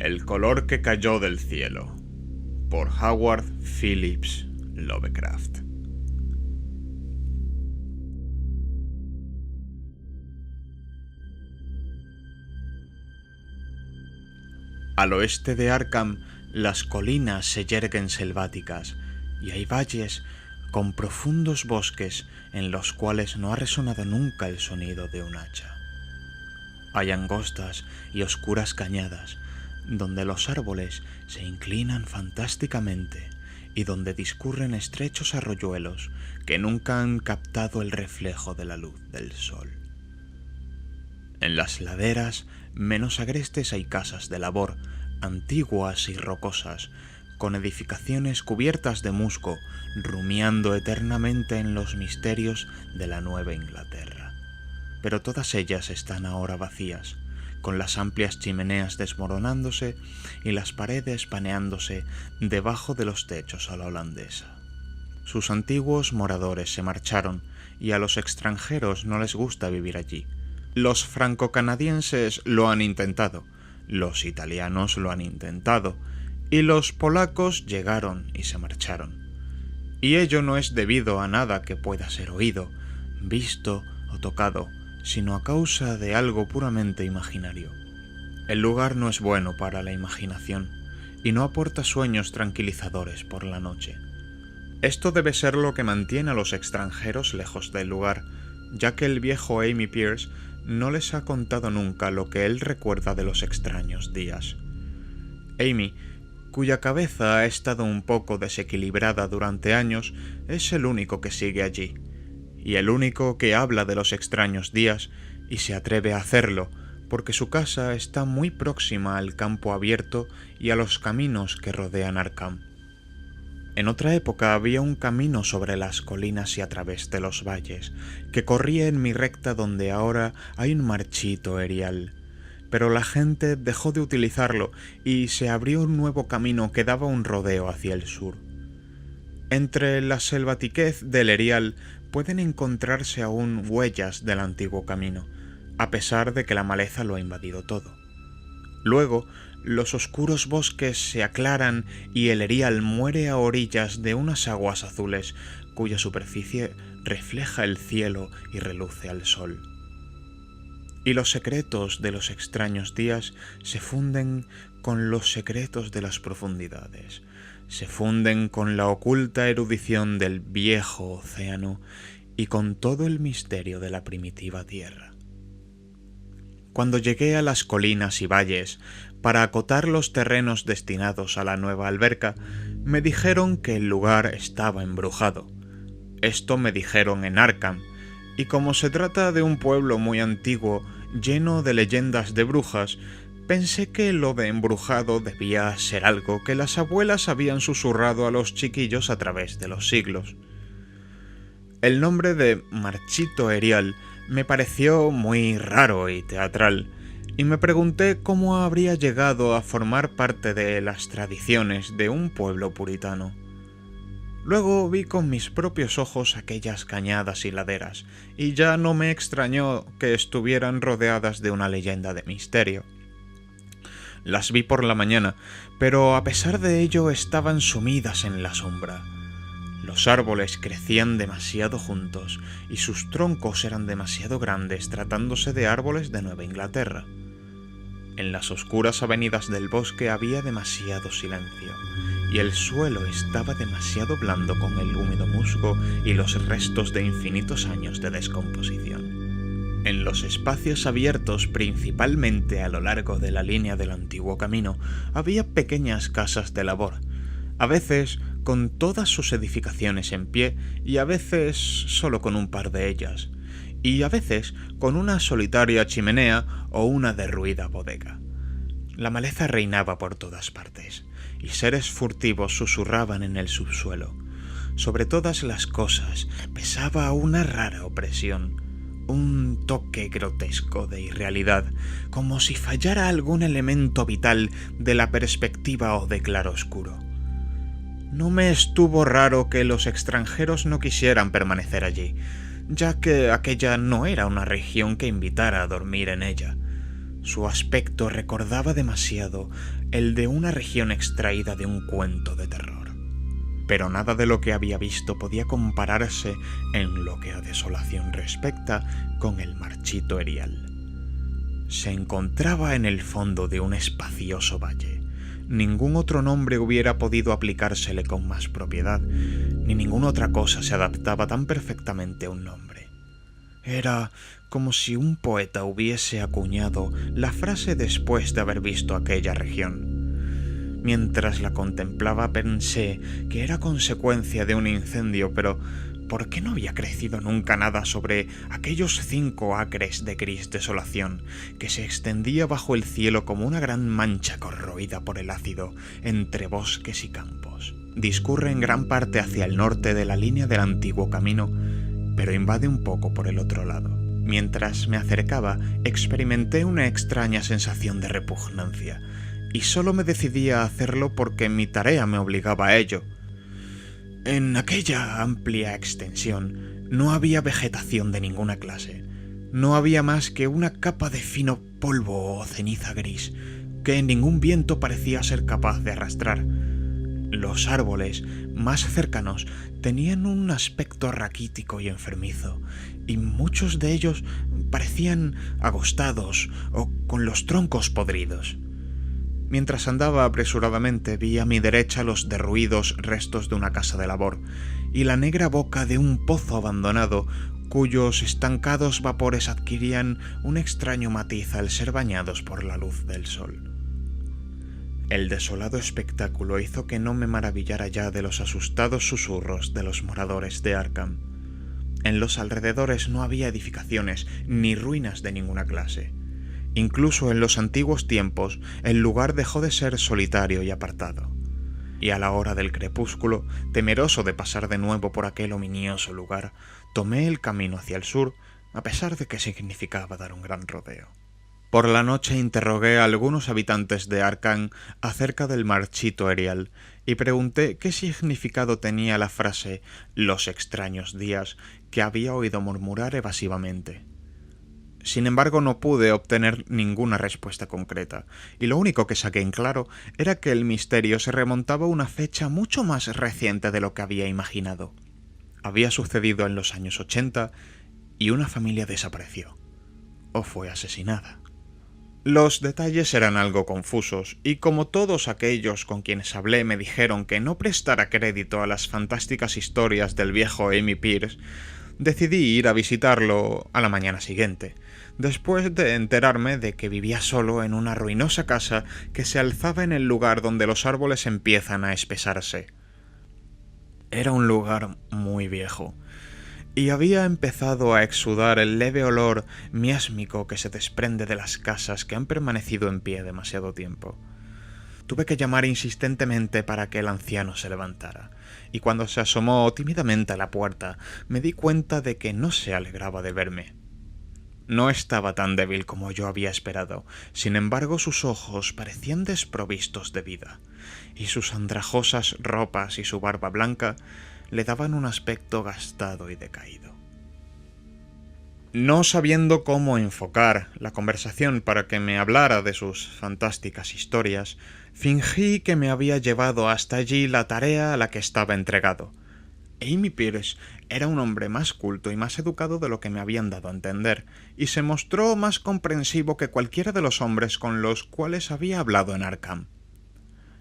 El color que cayó del cielo, por Howard Phillips Lovecraft. Al oeste de Arkham, las colinas se yerguen selváticas y hay valles con profundos bosques en los cuales no ha resonado nunca el sonido de un hacha. Hay angostas y oscuras cañadas donde los árboles se inclinan fantásticamente y donde discurren estrechos arroyuelos que nunca han captado el reflejo de la luz del sol. En las laderas menos agrestes hay casas de labor, antiguas y rocosas, con edificaciones cubiertas de musgo, rumiando eternamente en los misterios de la Nueva Inglaterra. Pero todas ellas están ahora vacías, con las amplias chimeneas desmoronándose y las paredes paneándose debajo de los techos a la holandesa. Sus antiguos moradores se marcharon y a los extranjeros no les gusta vivir allí. Los franco-canadienses lo han intentado, los italianos lo han intentado, y los polacos llegaron y se marcharon. Y ello no es debido a nada que pueda ser oído, visto o tocado, sino a causa de algo puramente imaginario. El lugar no es bueno para la imaginación y no aporta sueños tranquilizadores por la noche. Esto debe ser lo que mantiene a los extranjeros lejos del lugar, ya que el viejo Amy Pierce no les ha contado nunca lo que él recuerda de los extraños días. Amy, cuya cabeza ha estado un poco desequilibrada durante años, es el único que sigue allí, y el único que habla de los extraños días y se atreve a hacerlo, porque su casa está muy próxima al campo abierto y a los caminos que rodean Arkham. En otra época había un camino sobre las colinas y a través de los valles, que corría en mi recta donde ahora hay un marchito erial, pero la gente dejó de utilizarlo y se abrió un nuevo camino que daba un rodeo hacia el sur. Entre la selvatiquez del erial pueden encontrarse aún huellas del antiguo camino, a pesar de que la maleza lo ha invadido todo. Luego, los oscuros bosques se aclaran y el erial muere a orillas de unas aguas azules cuya superficie refleja el cielo y reluce al sol. Y los secretos de los extraños días se funden con los secretos de las profundidades, se funden con la oculta erudición del viejo océano y con todo el misterio de la primitiva tierra. Cuando llegué a las colinas y valles para acotar los terrenos destinados a la nueva alberca, me dijeron que el lugar estaba embrujado. Esto me dijeron en Arkham, y como se trata de un pueblo muy antiguo, lleno de leyendas de brujas, pensé que lo de embrujado debía ser algo que las abuelas habían susurrado a los chiquillos a través de los siglos. El nombre de Marchito Erial me pareció muy raro y teatral, y me pregunté cómo habría llegado a formar parte de las tradiciones de un pueblo puritano. Luego vi con mis propios ojos aquellas cañadas y laderas, y ya no me extrañó que estuvieran rodeadas de una leyenda de misterio. Las vi por la mañana, pero a pesar de ello estaban sumidas en la sombra. Los árboles crecían demasiado juntos, y sus troncos eran demasiado grandes tratándose de árboles de Nueva Inglaterra. En las oscuras avenidas del bosque había demasiado silencio, y el suelo estaba demasiado blando con el húmedo musgo y los restos de infinitos años de descomposición. En los espacios abiertos, principalmente a lo largo de la línea del antiguo camino, había pequeñas casas de labor, a veces con todas sus edificaciones en pie y a veces solo con un par de ellas, y a veces con una solitaria chimenea o una derruida bodega. La maleza reinaba por todas partes, y seres furtivos susurraban en el subsuelo. Sobre todas las cosas pesaba una rara opresión, un toque grotesco de irrealidad, como si fallara algún elemento vital de la perspectiva o de claroscuro. No me estuvo raro que los extranjeros no quisieran permanecer allí, ya que aquella no era una región que invitara a dormir en ella. Su aspecto recordaba demasiado el de una región extraída de un cuento de terror. Pero nada de lo que había visto podía compararse, en lo que a desolación respecta, con el marchito Erial. Se encontraba en el fondo de un espacioso valle. Ningún otro nombre hubiera podido aplicársele con más propiedad, ni ninguna otra cosa se adaptaba tan perfectamente a un nombre. Era como si un poeta hubiese acuñado la frase después de haber visto aquella región. Mientras la contemplaba pensé que era consecuencia de un incendio, pero ¿por qué no había crecido nunca nada sobre aquellos 5 acres de gris desolación que se extendía bajo el cielo como una gran mancha corroída por el ácido entre bosques y campos? Discurre en gran parte hacia el norte de la línea del antiguo camino, pero invade un poco por el otro lado. Mientras me acercaba, experimenté una extraña sensación de repugnancia, y solo me decidí a hacerlo porque mi tarea me obligaba a ello. En aquella amplia extensión no había vegetación de ninguna clase. No había más que una capa de fino polvo o ceniza gris que ningún viento parecía ser capaz de arrastrar. Los árboles más cercanos tenían un aspecto raquítico y enfermizo, y muchos de ellos parecían agostados o con los troncos podridos. Mientras andaba apresuradamente vi a mi derecha los derruidos restos de una casa de labor y la negra boca de un pozo abandonado cuyos estancados vapores adquirían un extraño matiz al ser bañados por la luz del sol. El desolado espectáculo hizo que no me maravillara ya de los asustados susurros de los moradores de Arkham. En los alrededores no había edificaciones ni ruinas de ninguna clase. Incluso en los antiguos tiempos el lugar dejó de ser solitario y apartado. Y a la hora del crepúsculo, temeroso de pasar de nuevo por aquel ominioso lugar, tomé el camino hacia el sur, a pesar de que significaba dar un gran rodeo. Por la noche interrogué a algunos habitantes de Arkham acerca del marchito Erial y pregunté qué significado tenía la frase «los extraños días» que había oído murmurar evasivamente. Sin embargo, no pude obtener ninguna respuesta concreta, y lo único que saqué en claro era que el misterio se remontaba a una fecha mucho más reciente de lo que había imaginado. Había sucedido en los años 80 y una familia desapareció, o fue asesinada. Los detalles eran algo confusos, y como todos aquellos con quienes hablé me dijeron que no prestara crédito a las fantásticas historias del viejo Amy Pierce, decidí ir a visitarlo a la mañana siguiente, después de enterarme de que vivía solo en una ruinosa casa que se alzaba en el lugar donde los árboles empiezan a espesarse. Era un lugar muy viejo, y había empezado a exudar el leve olor miásmico que se desprende de las casas que han permanecido en pie demasiado tiempo. Tuve que llamar insistentemente para que el anciano se levantara, y cuando se asomó tímidamente a la puerta, me di cuenta de que no se alegraba de verme. No estaba tan débil como yo había esperado, sin embargo sus ojos parecían desprovistos de vida, y sus andrajosas ropas y su barba blanca le daban un aspecto gastado y decaído. No sabiendo cómo enfocar la conversación para que me hablara de sus fantásticas historias, fingí que me había llevado hasta allí la tarea a la que estaba entregado. Amy Pierce era un hombre más culto y más educado de lo que me habían dado a entender, y se mostró más comprensivo que cualquiera de los hombres con los cuales había hablado en Arkham.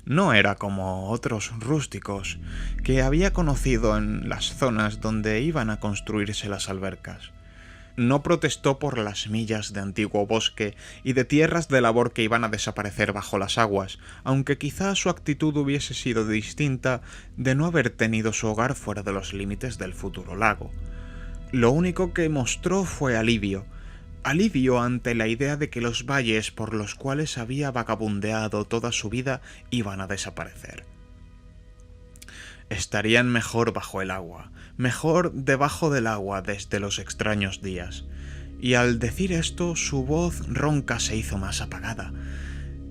No era como otros rústicos que había conocido en las zonas donde iban a construirse las albercas. No protestó por las millas de antiguo bosque y de tierras de labor que iban a desaparecer bajo las aguas, aunque quizá su actitud hubiese sido distinta de no haber tenido su hogar fuera de los límites del futuro lago. Lo único que mostró fue alivio ante la idea de que los valles por los cuales había vagabundeado toda su vida iban a desaparecer. Estarían mejor bajo el agua, mejor debajo del agua desde los extraños días, y al decir esto su voz ronca se hizo más apagada,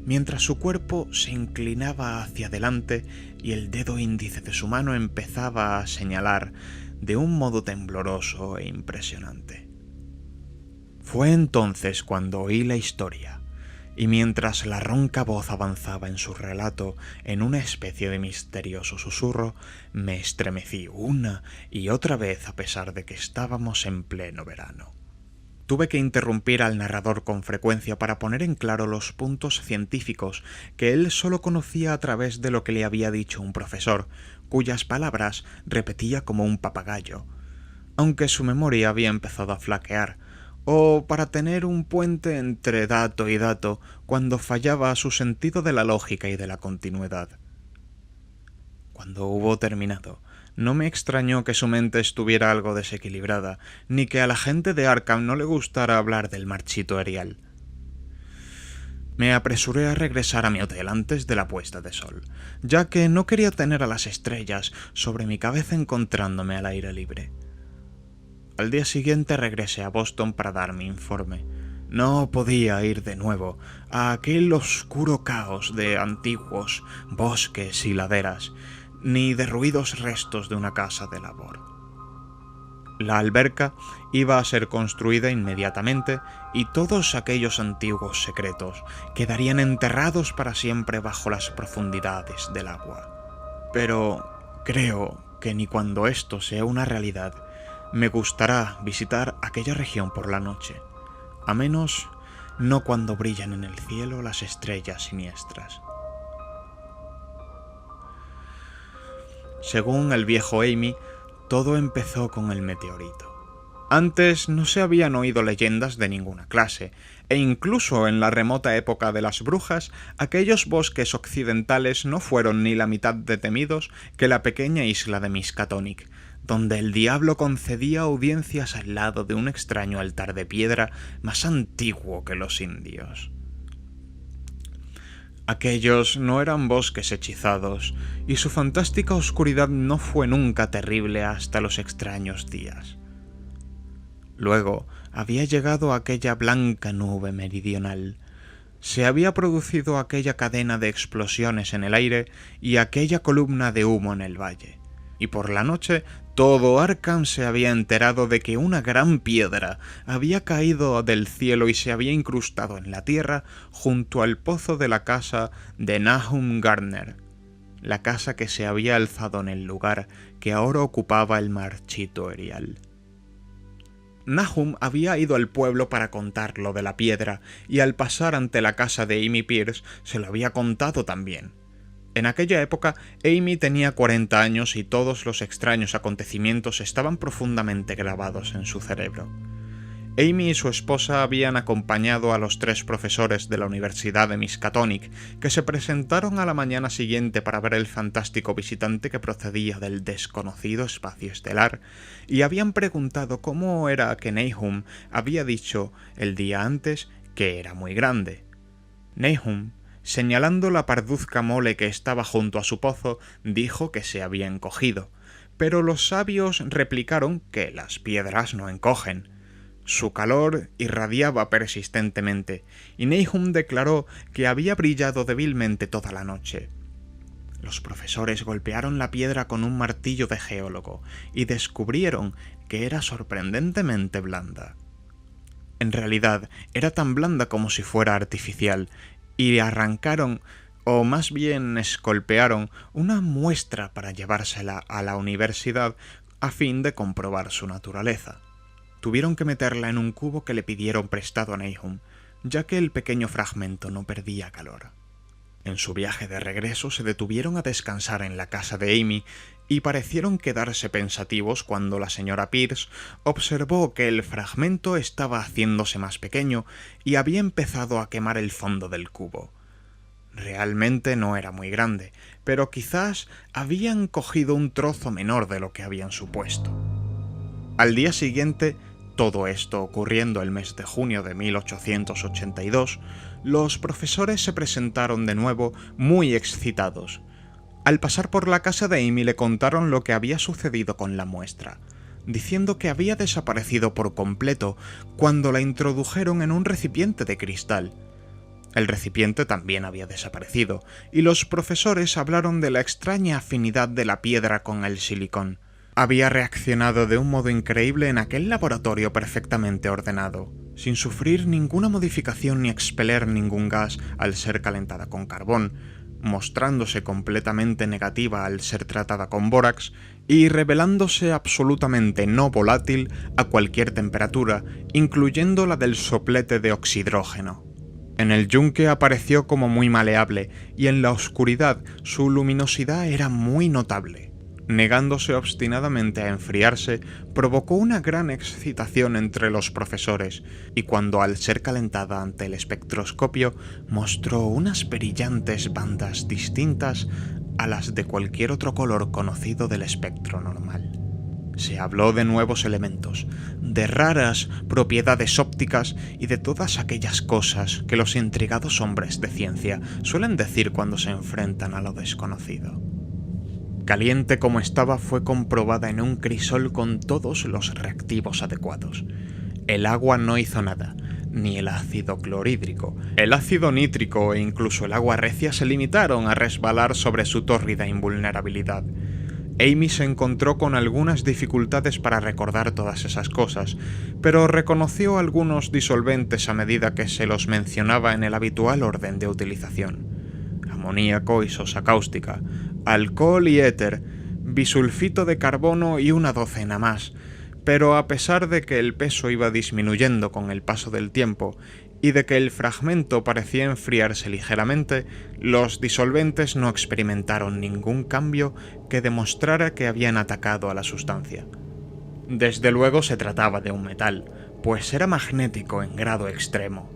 mientras su cuerpo se inclinaba hacia adelante y el dedo índice de su mano empezaba a señalar de un modo tembloroso e impresionante. Fue entonces cuando oí la historia, y mientras la ronca voz avanzaba en su relato en una especie de misterioso susurro, me estremecí una y otra vez a pesar de que estábamos en pleno verano. Tuve que interrumpir al narrador con frecuencia para poner en claro los puntos científicos que él solo conocía a través de lo que le había dicho un profesor, cuyas palabras repetía como un papagayo, aunque su memoria había empezado a flaquear, o para tener un puente entre dato y dato cuando fallaba su sentido de la lógica y de la continuidad. Cuando hubo terminado, no me extrañó que su mente estuviera algo desequilibrada, ni que a la gente de Arkham no le gustara hablar del marchito Erial. Me apresuré a regresar a mi hotel antes de la puesta de sol, ya que no quería tener a las estrellas sobre mi cabeza encontrándome al aire libre. Al día siguiente regresé a Boston para dar mi informe. No podía ir de nuevo a aquel oscuro caos de antiguos bosques y laderas, ni derruidos restos de una casa de labor. La alberca iba a ser construida inmediatamente y todos aquellos antiguos secretos quedarían enterrados para siempre bajo las profundidades del agua. Pero creo que ni cuando esto sea una realidad me gustará visitar aquella región por la noche, a menos no cuando brillan en el cielo las estrellas siniestras. Según el viejo Amy, todo empezó con el meteorito. Antes no se habían oído leyendas de ninguna clase, e incluso en la remota época de las brujas, aquellos bosques occidentales no fueron ni la mitad de temidos que la pequeña isla de Miskatonic, donde el diablo concedía audiencias al lado de un extraño altar de piedra más antiguo que los indios. Aquellos no eran bosques hechizados, y su fantástica oscuridad no fue nunca terrible hasta los extraños días. Luego había llegado aquella blanca nube meridional. Se había producido aquella cadena de explosiones en el aire y aquella columna de humo en el valle. Y por la noche todo Arkham se había enterado de que una gran piedra había caído del cielo y se había incrustado en la tierra junto al pozo de la casa de Nahum Gardner, la casa que se había alzado en el lugar que ahora ocupaba el marchito Erial. Nahum había ido al pueblo para contar lo de la piedra y al pasar ante la casa de Amy Pierce se lo había contado también. En aquella época, Amy tenía 40 años y todos los extraños acontecimientos estaban profundamente grabados en su cerebro. Amy y su esposa habían acompañado a los 3 profesores de la Universidad de Miskatonic, que se presentaron a la mañana siguiente para ver el fantástico visitante que procedía del desconocido espacio estelar, y habían preguntado cómo era que Nahum había dicho el día antes que era muy grande. Nahum, señalando la parduzca mole que estaba junto a su pozo, dijo que se había encogido, pero los sabios replicaron que las piedras no encogen. Su calor irradiaba persistentemente, y Nahum declaró que había brillado débilmente toda la noche. Los profesores golpearon la piedra con un martillo de geólogo, y descubrieron que era sorprendentemente blanda. En realidad, era tan blanda como si fuera artificial, y arrancaron, o más bien escolpearon, una muestra para llevársela a la universidad a fin de comprobar su naturaleza. Tuvieron que meterla en un cubo que le pidieron prestado a Nahum, ya que el pequeño fragmento no perdía calor. En su viaje de regreso se detuvieron a descansar en la casa de Amy y parecieron quedarse pensativos cuando la señora Pierce observó que el fragmento estaba haciéndose más pequeño y había empezado a quemar el fondo del cubo. Realmente no era muy grande, pero quizás habían cogido un trozo menor de lo que habían supuesto. Al día siguiente, todo esto ocurriendo el mes de junio de 1882, los profesores se presentaron de nuevo muy excitados. Al pasar por la casa de Amy le contaron lo que había sucedido con la muestra, diciendo que había desaparecido por completo cuando la introdujeron en un recipiente de cristal. El recipiente también había desaparecido, y los profesores hablaron de la extraña afinidad de la piedra con el silicón. Había reaccionado de un modo increíble en aquel laboratorio perfectamente ordenado, sin sufrir ninguna modificación ni expeler ningún gas al ser calentada con carbón, mostrándose completamente negativa al ser tratada con bórax y revelándose absolutamente no volátil a cualquier temperatura, incluyendo la del soplete de oxidrógeno. En el yunque apareció como muy maleable y en la oscuridad su luminosidad era muy notable. Negándose obstinadamente a enfriarse, provocó una gran excitación entre los profesores, y cuando al ser calentada ante el espectroscopio mostró unas brillantes bandas distintas a las de cualquier otro color conocido del espectro normal. Se habló de nuevos elementos, de raras propiedades ópticas y de todas aquellas cosas que los intrigados hombres de ciencia suelen decir cuando se enfrentan a lo desconocido. Caliente como estaba, fue comprobada en un crisol con todos los reactivos adecuados. El agua no hizo nada, ni el ácido clorhídrico. El ácido nítrico e incluso el agua recia se limitaron a resbalar sobre su tórrida invulnerabilidad. Amy se encontró con algunas dificultades para recordar todas esas cosas, pero reconoció algunos disolventes a medida que se los mencionaba en el habitual orden de utilización: amoníaco y sosa cáustica, alcohol y éter, bisulfito de carbono y una docena más, pero a pesar de que el peso iba disminuyendo con el paso del tiempo y de que el fragmento parecía enfriarse ligeramente, los disolventes no experimentaron ningún cambio que demostrara que habían atacado a la sustancia. Desde luego se trataba de un metal, pues era magnético en grado extremo,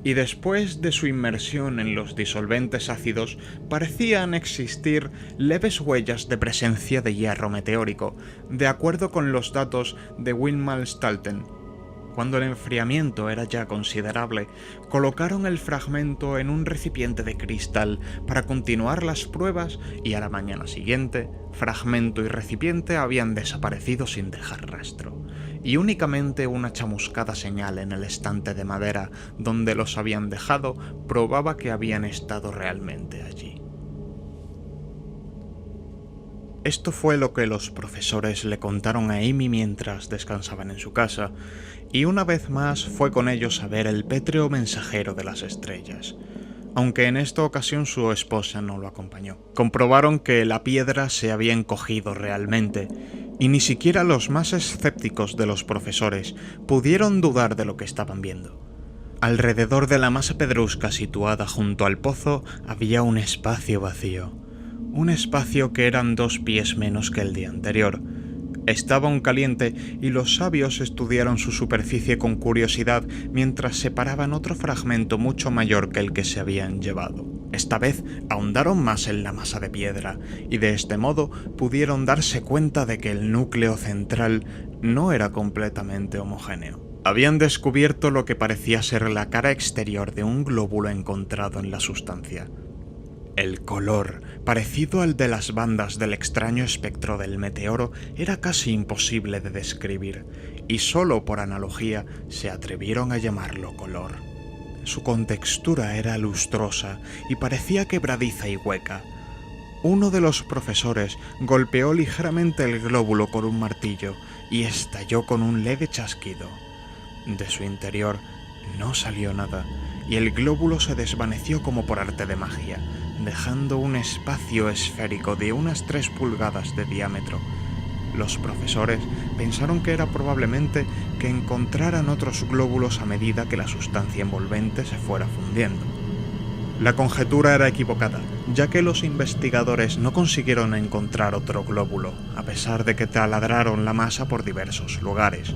y después de su inmersión en los disolventes ácidos parecían existir leves huellas de presencia de hierro meteórico, de acuerdo con los datos de Widmal-Stahlten. Cuando el enfriamiento era ya considerable, colocaron el fragmento en un recipiente de cristal para continuar las pruebas y a la mañana siguiente, fragmento y recipiente habían desaparecido sin dejar rastro, y únicamente una chamuscada señal en el estante de madera donde los habían dejado probaba que habían estado realmente allí. Esto fue lo que los profesores le contaron a Amy mientras descansaban en su casa, y una vez más fue con ellos a ver el pétreo mensajero de las estrellas, aunque en esta ocasión su esposa no lo acompañó. Comprobaron que la piedra se había encogido realmente, y ni siquiera los más escépticos de los profesores pudieron dudar de lo que estaban viendo. Alrededor de la masa pedrusca situada junto al pozo había un espacio vacío. Un espacio que eran 2 pies menos que el día anterior. Estaba aún caliente y los sabios estudiaron su superficie con curiosidad mientras separaban otro fragmento mucho mayor que el que se habían llevado. Esta vez ahondaron más en la masa de piedra y de este modo pudieron darse cuenta de que el núcleo central no era completamente homogéneo. Habían descubierto lo que parecía ser la cara exterior de un glóbulo encontrado en la sustancia. El color, parecido al de las bandas del extraño espectro del meteoro, era casi imposible de describir, y solo por analogía se atrevieron a llamarlo color. Su contextura era lustrosa y parecía quebradiza y hueca. Uno de los profesores golpeó ligeramente el glóbulo con un martillo y estalló con un leve chasquido. De su interior no salió nada, y el glóbulo se desvaneció como por arte de magia, dejando un espacio esférico de unas 3 pulgadas de diámetro. Los profesores pensaron que era probablemente que encontraran otros glóbulos a medida que la sustancia envolvente se fuera fundiendo. La conjetura era equivocada, ya que los investigadores no consiguieron encontrar otro glóbulo, a pesar de que taladraron la masa por diversos lugares.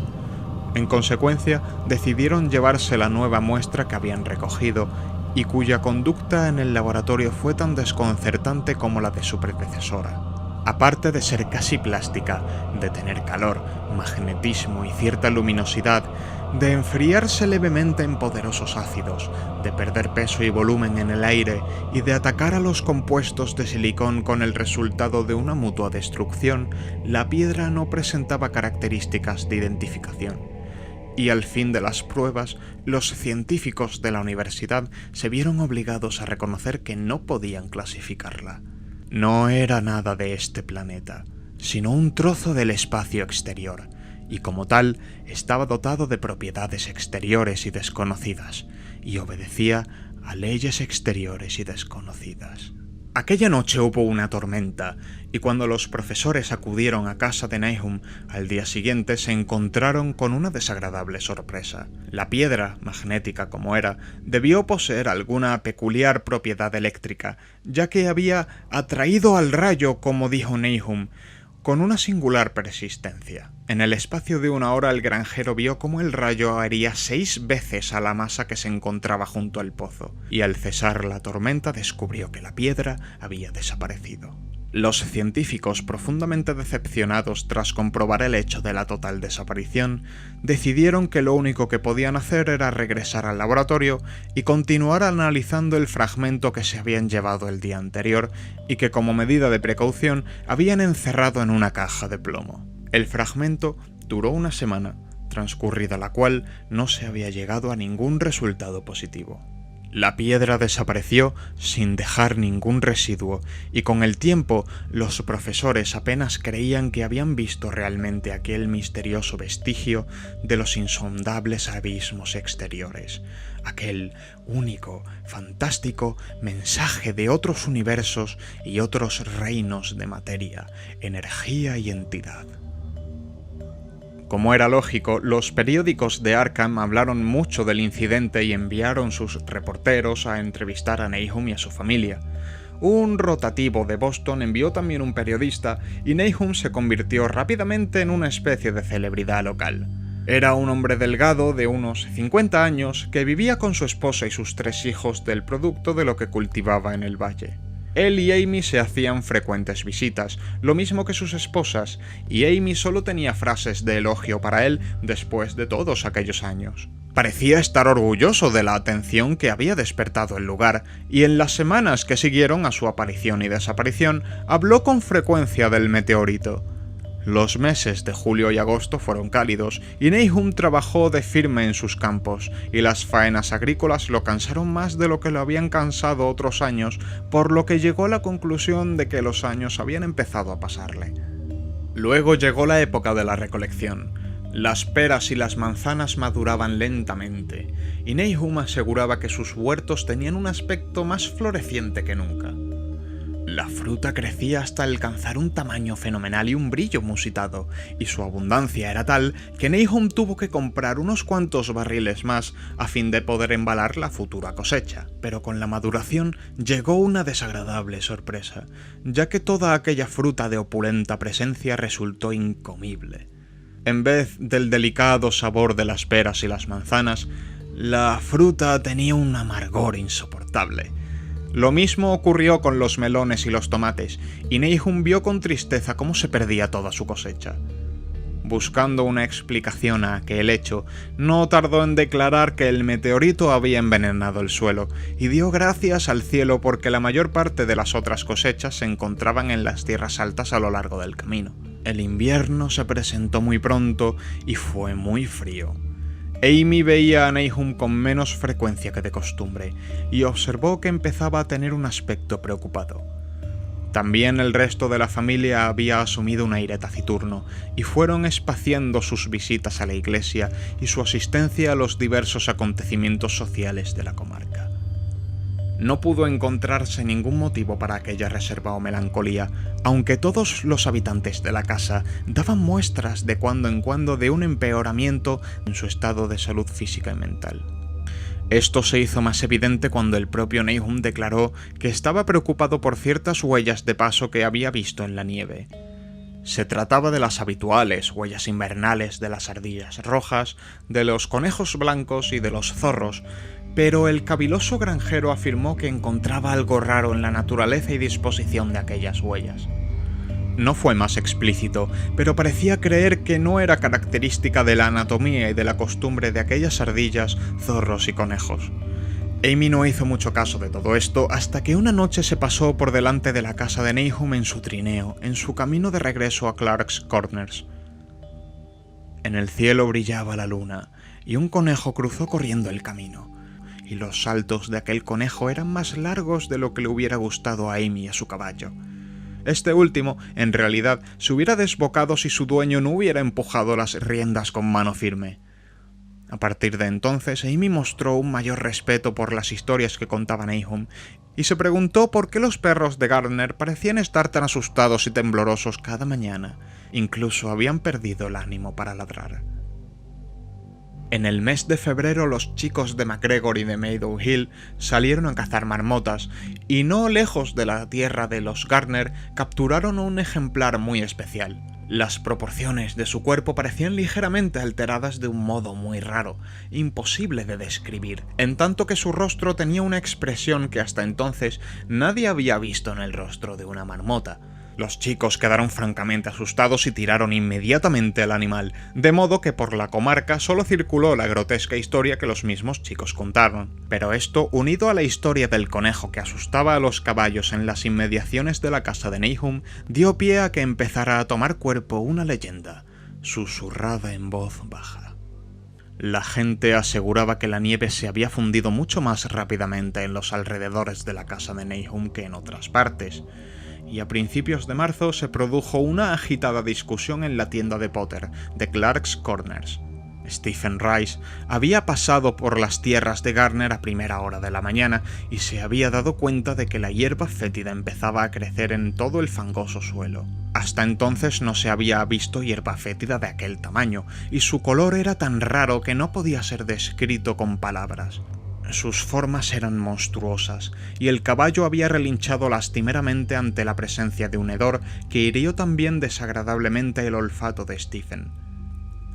En consecuencia, decidieron llevarse la nueva muestra que habían recogido y cuya conducta en el laboratorio fue tan desconcertante como la de su predecesora. Aparte de ser casi plástica, de tener calor, magnetismo y cierta luminosidad, de enfriarse levemente en poderosos ácidos, de perder peso y volumen en el aire y de atacar a los compuestos de silicón con el resultado de una mutua destrucción, la piedra no presentaba características de identificación. Y al fin de las pruebas, los científicos de la universidad se vieron obligados a reconocer que no podían clasificarla. No era nada de este planeta, sino un trozo del espacio exterior, y como tal estaba dotado de propiedades exteriores y desconocidas, y obedecía a leyes exteriores y desconocidas. Aquella noche hubo una tormenta, y cuando los profesores acudieron a casa de Nahum al día siguiente se encontraron con una desagradable sorpresa. La piedra, magnética como era, debió poseer alguna peculiar propiedad eléctrica, ya que había atraído al rayo, como dijo Nahum, con una singular persistencia. En el espacio de una hora el granjero vio cómo el rayo hería 6 veces a la masa que se encontraba junto al pozo, y al cesar la tormenta descubrió que la piedra había desaparecido. Los científicos, profundamente decepcionados tras comprobar el hecho de la total desaparición, decidieron que lo único que podían hacer era regresar al laboratorio y continuar analizando el fragmento que se habían llevado el día anterior y que como medida de precaución habían encerrado en una caja de plomo. El fragmento duró una semana, transcurrida la cual no se había llegado a ningún resultado positivo. La piedra desapareció sin dejar ningún residuo, y con el tiempo los profesores apenas creían que habían visto realmente aquel misterioso vestigio de los insondables abismos exteriores, aquel único, fantástico mensaje de otros universos y otros reinos de materia, energía y entidad. Como era lógico, los periódicos de Arkham hablaron mucho del incidente y enviaron sus reporteros a entrevistar a Nahum y a su familia. Un rotativo de Boston envió también un periodista y Nahum se convirtió rápidamente en una especie de celebridad local. Era un hombre delgado de unos 50 años que vivía con su esposa y sus 3 hijos del producto de lo que cultivaba en el valle. Él y Amy se hacían frecuentes visitas, lo mismo que sus esposas, y Amy solo tenía frases de elogio para él después de todos aquellos años. Parecía estar orgulloso de la atención que había despertado el lugar, y en las semanas que siguieron a su aparición y desaparición, habló con frecuencia del meteorito. Los meses de julio y agosto fueron cálidos, y Nahum trabajó de firme en sus campos, y las faenas agrícolas lo cansaron más de lo que lo habían cansado otros años, por lo que llegó a la conclusión de que los años habían empezado a pasarle. Luego llegó la época de la recolección. Las peras y las manzanas maduraban lentamente, y Nahum aseguraba que sus huertos tenían un aspecto más floreciente que nunca. La fruta crecía hasta alcanzar un tamaño fenomenal y un brillo musitado, y su abundancia era tal que Nahum tuvo que comprar unos cuantos barriles más a fin de poder embalar la futura cosecha. Pero con la maduración llegó una desagradable sorpresa, ya que toda aquella fruta de opulenta presencia resultó incomible. En vez del delicado sabor de las peras y las manzanas, la fruta tenía un amargor insoportable. Lo mismo ocurrió con los melones y los tomates, y Nahum vio con tristeza cómo se perdía toda su cosecha. Buscando una explicación a aquel hecho, no tardó en declarar que el meteorito había envenenado el suelo, y dio gracias al cielo porque la mayor parte de las otras cosechas se encontraban en las tierras altas a lo largo del camino. El invierno se presentó muy pronto y fue muy frío. Amy veía a Nahum con menos frecuencia que de costumbre, y observó que empezaba a tener un aspecto preocupado. También el resto de la familia había asumido un aire taciturno, y fueron espaciando sus visitas a la iglesia y su asistencia a los diversos acontecimientos sociales de la comarca. No pudo encontrarse ningún motivo para aquella reserva o melancolía, aunque todos los habitantes de la casa daban muestras de cuando en cuando de un empeoramiento en su estado de salud física y mental. Esto se hizo más evidente cuando el propio Nahum declaró que estaba preocupado por ciertas huellas de paso que había visto en la nieve. Se trataba de las habituales huellas invernales de las ardillas rojas, de los conejos blancos y de los zorros, pero el caviloso granjero afirmó que encontraba algo raro en la naturaleza y disposición de aquellas huellas. No fue más explícito, pero parecía creer que no era característica de la anatomía y de la costumbre de aquellas ardillas, zorros y conejos. Amy no hizo mucho caso de todo esto hasta que una noche se pasó por delante de la casa de Nahum en su trineo, en su camino de regreso a Clark's Corners. En el cielo brillaba la luna, y un conejo cruzó corriendo el camino, y los saltos de aquel conejo eran más largos de lo que le hubiera gustado a Amy y a su caballo. Este último, en realidad, se hubiera desbocado si su dueño no hubiera empujado las riendas con mano firme. A partir de entonces, Amy mostró un mayor respeto por las historias que contaba Nahum y se preguntó por qué los perros de Gardner parecían estar tan asustados y temblorosos cada mañana. Incluso habían perdido el ánimo para ladrar. En el mes de febrero los chicos de McGregor y de Meadow Hill salieron a cazar marmotas y no lejos de la tierra de los Gardner capturaron un ejemplar muy especial. Las proporciones de su cuerpo parecían ligeramente alteradas de un modo muy raro, imposible de describir, en tanto que su rostro tenía una expresión que hasta entonces nadie había visto en el rostro de una marmota. Los chicos quedaron francamente asustados y tiraron inmediatamente al animal, de modo que por la comarca solo circuló la grotesca historia que los mismos chicos contaron. Pero esto, unido a la historia del conejo que asustaba a los caballos en las inmediaciones de la casa de Nahum, dio pie a que empezara a tomar cuerpo una leyenda, susurrada en voz baja. La gente aseguraba que la nieve se había fundido mucho más rápidamente en los alrededores de la casa de Nahum que en otras partes, y a principios de marzo se produjo una agitada discusión en la tienda de Potter, de Clark's Corners. Stephen Rice había pasado por las tierras de Gardner a primera hora de la mañana y se había dado cuenta de que la hierba fétida empezaba a crecer en todo el fangoso suelo. Hasta entonces no se había visto hierba fétida de aquel tamaño, y su color era tan raro que no podía ser descrito con palabras. Sus formas eran monstruosas, y el caballo había relinchado lastimeramente ante la presencia de un hedor que hirió también desagradablemente el olfato de Stephen.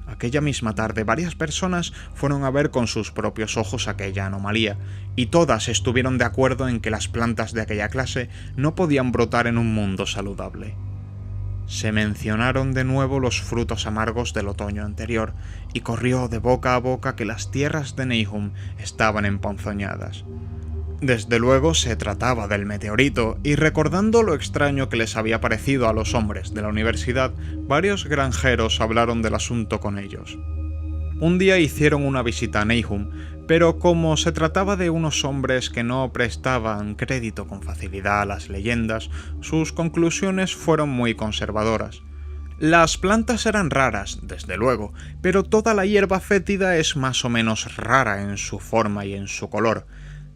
Aquella misma tarde varias personas fueron a ver con sus propios ojos aquella anomalía, y todas estuvieron de acuerdo en que las plantas de aquella clase no podían brotar en un mundo saludable. Se mencionaron de nuevo los frutos amargos del otoño anterior, y corrió de boca a boca que las tierras de Nahum estaban emponzoñadas. Desde luego se trataba del meteorito, y recordando lo extraño que les había parecido a los hombres de la universidad, varios granjeros hablaron del asunto con ellos. Un día hicieron una visita a Nahum, pero como se trataba de unos hombres que no prestaban crédito con facilidad a las leyendas, sus conclusiones fueron muy conservadoras. Las plantas eran raras, desde luego, pero toda la hierba fétida es más o menos rara en su forma y en su color.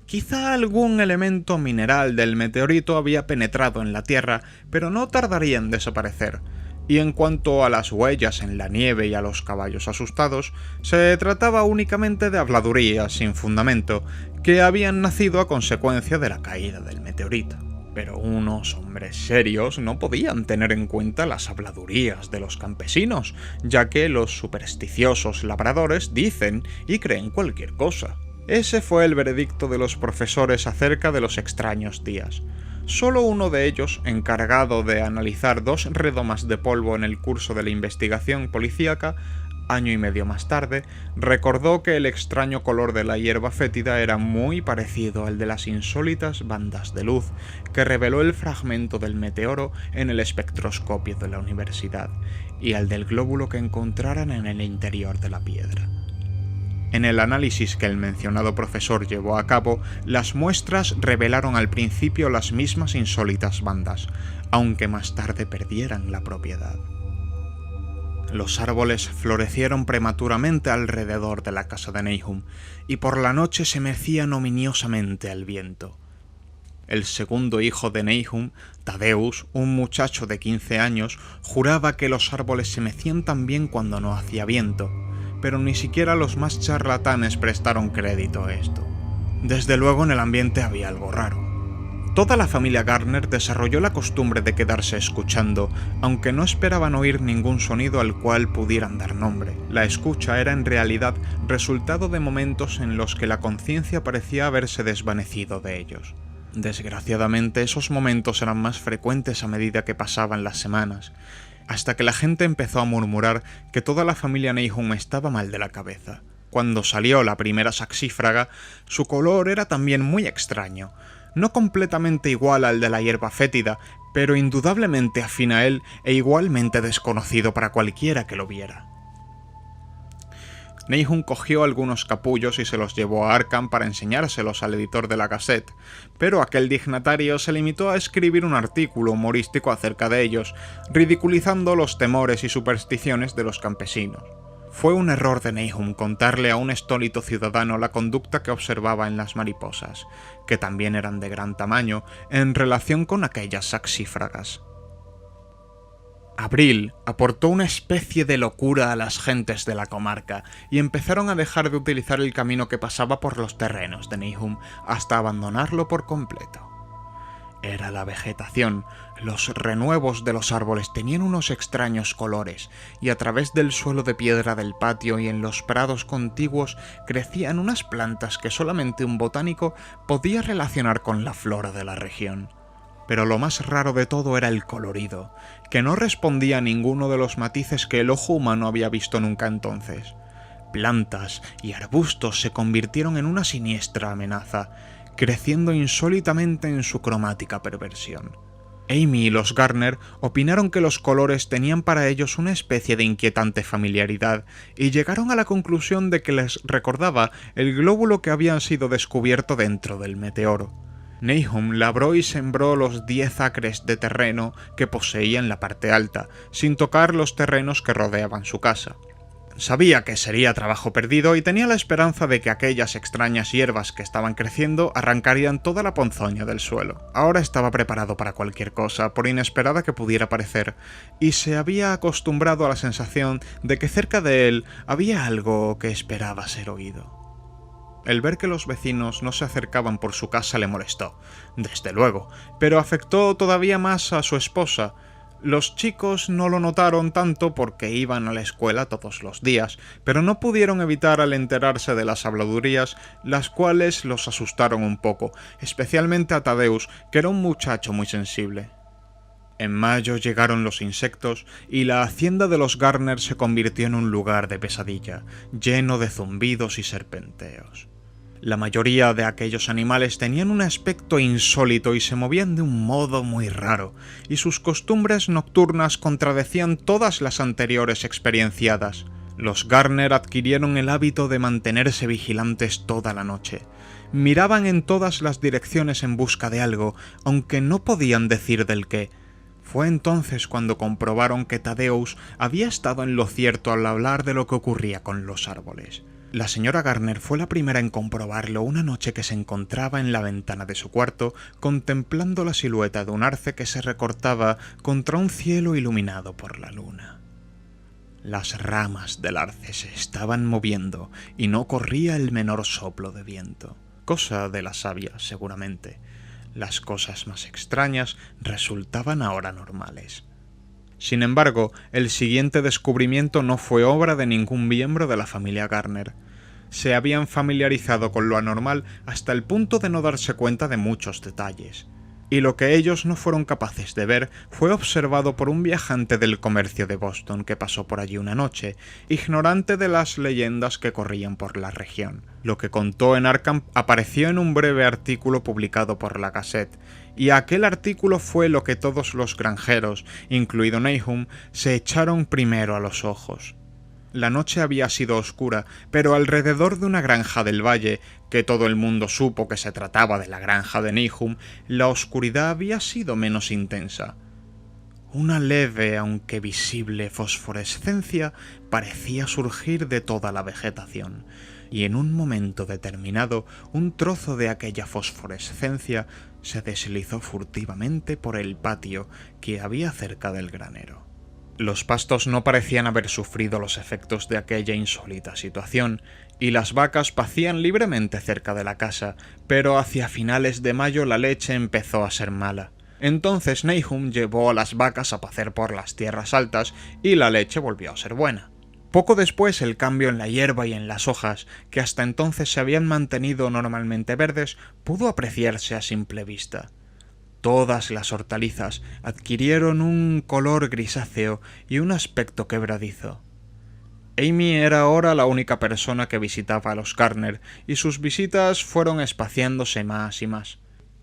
Quizá algún elemento mineral del meteorito había penetrado en la Tierra, pero no tardaría en desaparecer. Y en cuanto a las huellas en la nieve y a los caballos asustados, se trataba únicamente de habladurías sin fundamento, que habían nacido a consecuencia de la caída del meteorito. Pero unos hombres serios no podían tener en cuenta las habladurías de los campesinos, ya que los supersticiosos labradores dicen y creen cualquier cosa. Ese fue el veredicto de los profesores acerca de los extraños días. Solo uno de ellos, encargado de analizar 2 redomas de polvo en el curso de la investigación policíaca, año y medio más tarde, recordó que el extraño color de la hierba fétida era muy parecido al de las insólitas bandas de luz que reveló el fragmento del meteoro en el espectroscopio de la universidad, y al del glóbulo que encontraran en el interior de la piedra. En el análisis que el mencionado profesor llevó a cabo, las muestras revelaron al principio las mismas insólitas bandas, aunque más tarde perdieran la propiedad. Los árboles florecieron prematuramente alrededor de la casa de Nahum, y por la noche se mecían ominiosamente al viento. El segundo hijo de Nahum, Thaddeus, un muchacho de 15 años, juraba que los árboles se mecían también cuando no hacía viento, pero ni siquiera los más charlatanes prestaron crédito a esto. Desde luego en el ambiente había algo raro. Toda la familia Gardner desarrolló la costumbre de quedarse escuchando, aunque no esperaban oír ningún sonido al cual pudieran dar nombre. La escucha era en realidad resultado de momentos en los que la conciencia parecía haberse desvanecido de ellos. Desgraciadamente, esos momentos eran más frecuentes a medida que pasaban las semanas, hasta que la gente empezó a murmurar que toda la familia Nahum estaba mal de la cabeza. Cuando salió la primera saxífraga, su color era también muy extraño, no completamente igual al de la hierba fétida, pero indudablemente afín a él e igualmente desconocido para cualquiera que lo viera. Nahum cogió algunos capullos y se los llevó a Arkham para enseñárselos al editor de la Gazette, pero aquel dignatario se limitó a escribir un artículo humorístico acerca de ellos, ridiculizando los temores y supersticiones de los campesinos. Fue un error de Nahum contarle a un estólico ciudadano la conducta que observaba en las mariposas, que también eran de gran tamaño, en relación con aquellas saxífragas. Abril aportó una especie de locura a las gentes de la comarca y empezaron a dejar de utilizar el camino que pasaba por los terrenos de Nahum hasta abandonarlo por completo. Era la vegetación, los renuevos de los árboles tenían unos extraños colores y a través del suelo de piedra del patio y en los prados contiguos crecían unas plantas que solamente un botánico podía relacionar con la flora de la región. Pero lo más raro de todo era el colorido, que no respondía a ninguno de los matices que el ojo humano había visto nunca entonces. Plantas y arbustos se convirtieron en una siniestra amenaza, creciendo insólitamente en su cromática perversión. Amy y los Garner opinaron que los colores tenían para ellos una especie de inquietante familiaridad y llegaron a la conclusión de que les recordaba el glóbulo que había sido descubierto dentro del meteoro. Nahum labró y sembró los 10 acres de terreno que poseía en la parte alta, sin tocar los terrenos que rodeaban su casa. Sabía que sería trabajo perdido y tenía la esperanza de que aquellas extrañas hierbas que estaban creciendo arrancarían toda la ponzoña del suelo. Ahora estaba preparado para cualquier cosa, por inesperada que pudiera parecer, y se había acostumbrado a la sensación de que cerca de él había algo que esperaba ser oído. El ver que los vecinos no se acercaban por su casa le molestó, desde luego, pero afectó todavía más a su esposa. Los chicos no lo notaron tanto porque iban a la escuela todos los días, pero no pudieron evitar al enterarse de las habladurías, las cuales los asustaron un poco, especialmente a Thaddeus, que era un muchacho muy sensible. En mayo llegaron los insectos y la hacienda de los Garner se convirtió en un lugar de pesadilla, lleno de zumbidos y serpenteos. La mayoría de aquellos animales tenían un aspecto insólito y se movían de un modo muy raro, y sus costumbres nocturnas contradecían todas las anteriores experienciadas. Los Garner adquirieron el hábito de mantenerse vigilantes toda la noche. Miraban en todas las direcciones en busca de algo, aunque no podían decir del qué. Fue entonces cuando comprobaron que Thaddeus había estado en lo cierto al hablar de lo que ocurría con los árboles. La señora Garner fue la primera en comprobarlo una noche que se encontraba en la ventana de su cuarto contemplando la silueta de un arce que se recortaba contra un cielo iluminado por la luna. Las ramas del arce se estaban moviendo y no corría el menor soplo de viento. Cosa de la sabia, seguramente. Las cosas más extrañas resultaban ahora normales. Sin embargo, el siguiente descubrimiento no fue obra de ningún miembro de la familia Garner. Se habían familiarizado con lo anormal hasta el punto de no darse cuenta de muchos detalles. Y lo que ellos no fueron capaces de ver fue observado por un viajante del comercio de Boston que pasó por allí una noche, ignorante de las leyendas que corrían por la región. Lo que contó en Arkham apareció en un breve artículo publicado por la Gazette, y aquel artículo fue lo que todos los granjeros, incluido Nahum, se echaron primero a los ojos. La noche había sido oscura, pero alrededor de una granja del valle, que todo el mundo supo que se trataba de la granja de Nahum, la oscuridad había sido menos intensa. Una leve, aunque visible, fosforescencia parecía surgir de toda la vegetación, y en un momento determinado un trozo de aquella fosforescencia se deslizó furtivamente por el patio que había cerca del granero. Los pastos no parecían haber sufrido los efectos de aquella insólita situación, y las vacas pacían libremente cerca de la casa, pero hacia finales de mayo la leche empezó a ser mala. Entonces Nahum llevó a las vacas a pacer por las tierras altas y la leche volvió a ser buena. Poco después el cambio en la hierba y en las hojas, que hasta entonces se habían mantenido normalmente verdes, pudo apreciarse a simple vista. Todas las hortalizas adquirieron un color grisáceo y un aspecto quebradizo. Amy era ahora la única persona que visitaba a los Garner, y sus visitas fueron espaciándose más y más.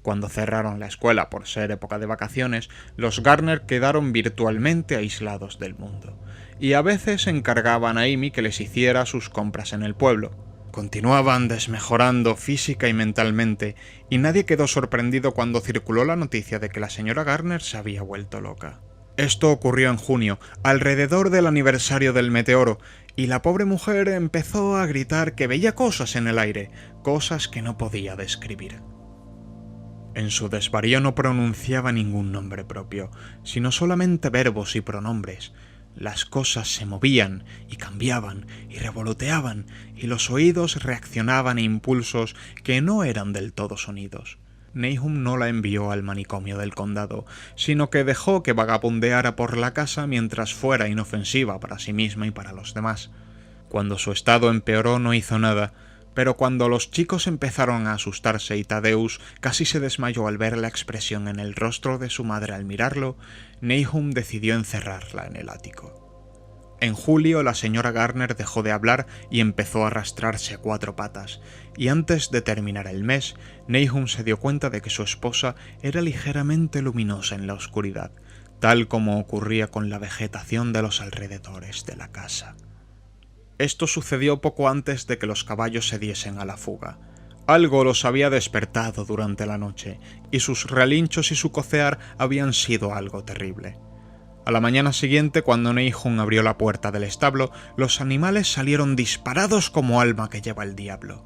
Cuando cerraron la escuela por ser época de vacaciones, los Garner quedaron virtualmente aislados del mundo, y a veces encargaban a Amy que les hiciera sus compras en el pueblo. Continuaban desmejorando física y mentalmente, y nadie quedó sorprendido cuando circuló la noticia de que la señora Garner se había vuelto loca. Esto ocurrió en junio, alrededor del aniversario del meteoro, y la pobre mujer empezó a gritar que veía cosas en el aire, cosas que no podía describir. En su desvarío no pronunciaba ningún nombre propio, sino solamente verbos y pronombres. Las cosas se movían y cambiaban y revoloteaban, y los oídos reaccionaban a impulsos que no eran del todo sonidos. Nahum no la envió al manicomio del condado, sino que dejó que vagabundeara por la casa mientras fuera inofensiva para sí misma y para los demás. Cuando su estado empeoró no hizo nada, pero cuando los chicos empezaron a asustarse y Thaddeus casi se desmayó al ver la expresión en el rostro de su madre al mirarlo, Nahum decidió encerrarla en el ático. En julio la señora Garner dejó de hablar y empezó a arrastrarse a 4 patas, y antes de terminar el mes, Nahum se dio cuenta de que su esposa era ligeramente luminosa en la oscuridad, tal como ocurría con la vegetación de los alrededores de la casa. Esto sucedió poco antes de que los caballos se diesen a la fuga. Algo los había despertado durante la noche, y sus relinchos y su cocear habían sido algo terrible. A la mañana siguiente, cuando Nahum abrió la puerta del establo, los animales salieron disparados como alma que lleva el diablo.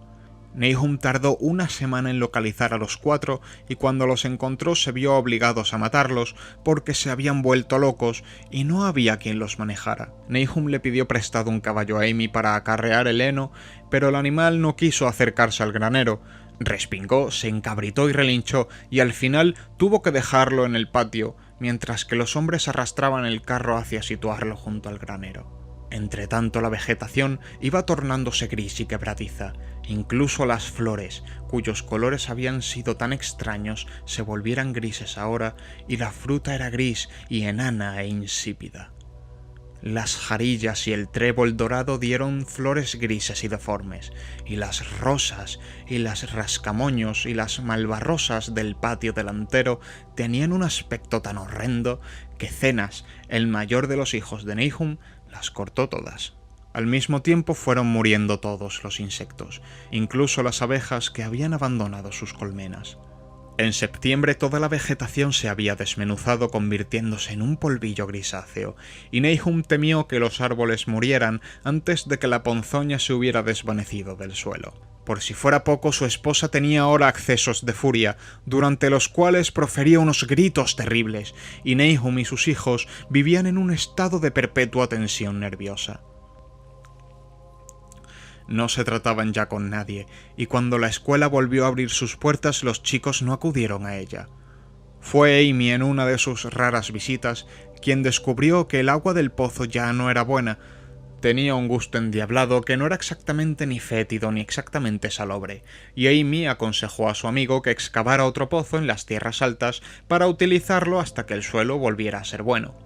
Nahum tardó una semana en localizar a los 4 y cuando los encontró se vio obligados a matarlos porque se habían vuelto locos y no había quien los manejara. Nahum le pidió prestado un caballo a Amy para acarrear el heno, pero el animal no quiso acercarse al granero. Respingó, se encabritó y relinchó, y al final tuvo que dejarlo en el patio, mientras que los hombres arrastraban el carro hacia situarlo junto al granero. Entretanto, la vegetación iba tornándose gris y quebradiza. Incluso las flores, cuyos colores habían sido tan extraños, se volvieran grises ahora, y la fruta era gris y enana e insípida. Las jarillas y el trébol dorado dieron flores grises y deformes, y las rosas y las rascamoños y las malvarrosas del patio delantero tenían un aspecto tan horrendo que Cenas, el mayor de los hijos de Nahum, las cortó todas. Al mismo tiempo fueron muriendo todos los insectos, incluso las abejas que habían abandonado sus colmenas. En septiembre toda la vegetación se había desmenuzado convirtiéndose en un polvillo grisáceo, y Nahum temió que los árboles murieran antes de que la ponzoña se hubiera desvanecido del suelo. Por si fuera poco, su esposa tenía ahora accesos de furia, durante los cuales profería unos gritos terribles, y Nahum y sus hijos vivían en un estado de perpetua tensión nerviosa. No se trataban ya con nadie, y cuando la escuela volvió a abrir sus puertas los chicos no acudieron a ella. Fue Amy en una de sus raras visitas quien descubrió que el agua del pozo ya no era buena. Tenía un gusto endiablado que no era exactamente ni fétido ni exactamente salobre, y Amy aconsejó a su amigo que excavara otro pozo en las tierras altas para utilizarlo hasta que el suelo volviera a ser bueno.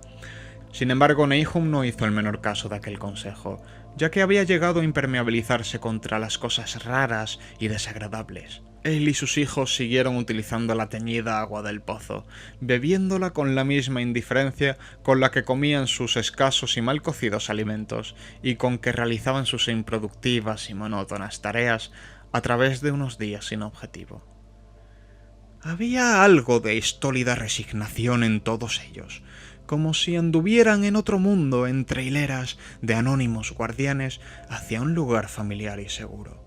Sin embargo, Nahum no hizo el menor caso de aquel consejo, ya que había llegado a impermeabilizarse contra las cosas raras y desagradables. Él y sus hijos siguieron utilizando la teñida agua del pozo, bebiéndola con la misma indiferencia con la que comían sus escasos y mal cocidos alimentos, y con que realizaban sus improductivas y monótonas tareas a través de unos días sin objetivo. Había algo de estólida resignación en todos ellos, como si anduvieran en otro mundo entre hileras de anónimos guardianes hacia un lugar familiar y seguro.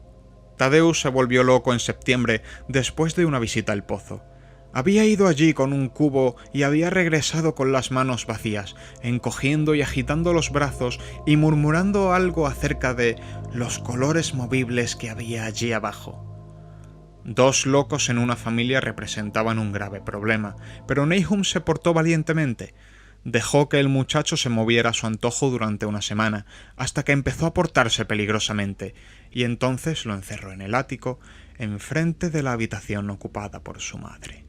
Thaddeus se volvió loco en septiembre después de una visita al pozo. Había ido allí con un cubo y había regresado con las manos vacías, encogiendo y agitando los brazos y murmurando algo acerca de los colores movibles que había allí abajo. 2 locos en una familia representaban un grave problema, pero Nahum se portó valientemente. Dejó que el muchacho se moviera a su antojo durante una semana, hasta que empezó a portarse peligrosamente, y entonces lo encerró en el ático, enfrente de la habitación ocupada por su madre.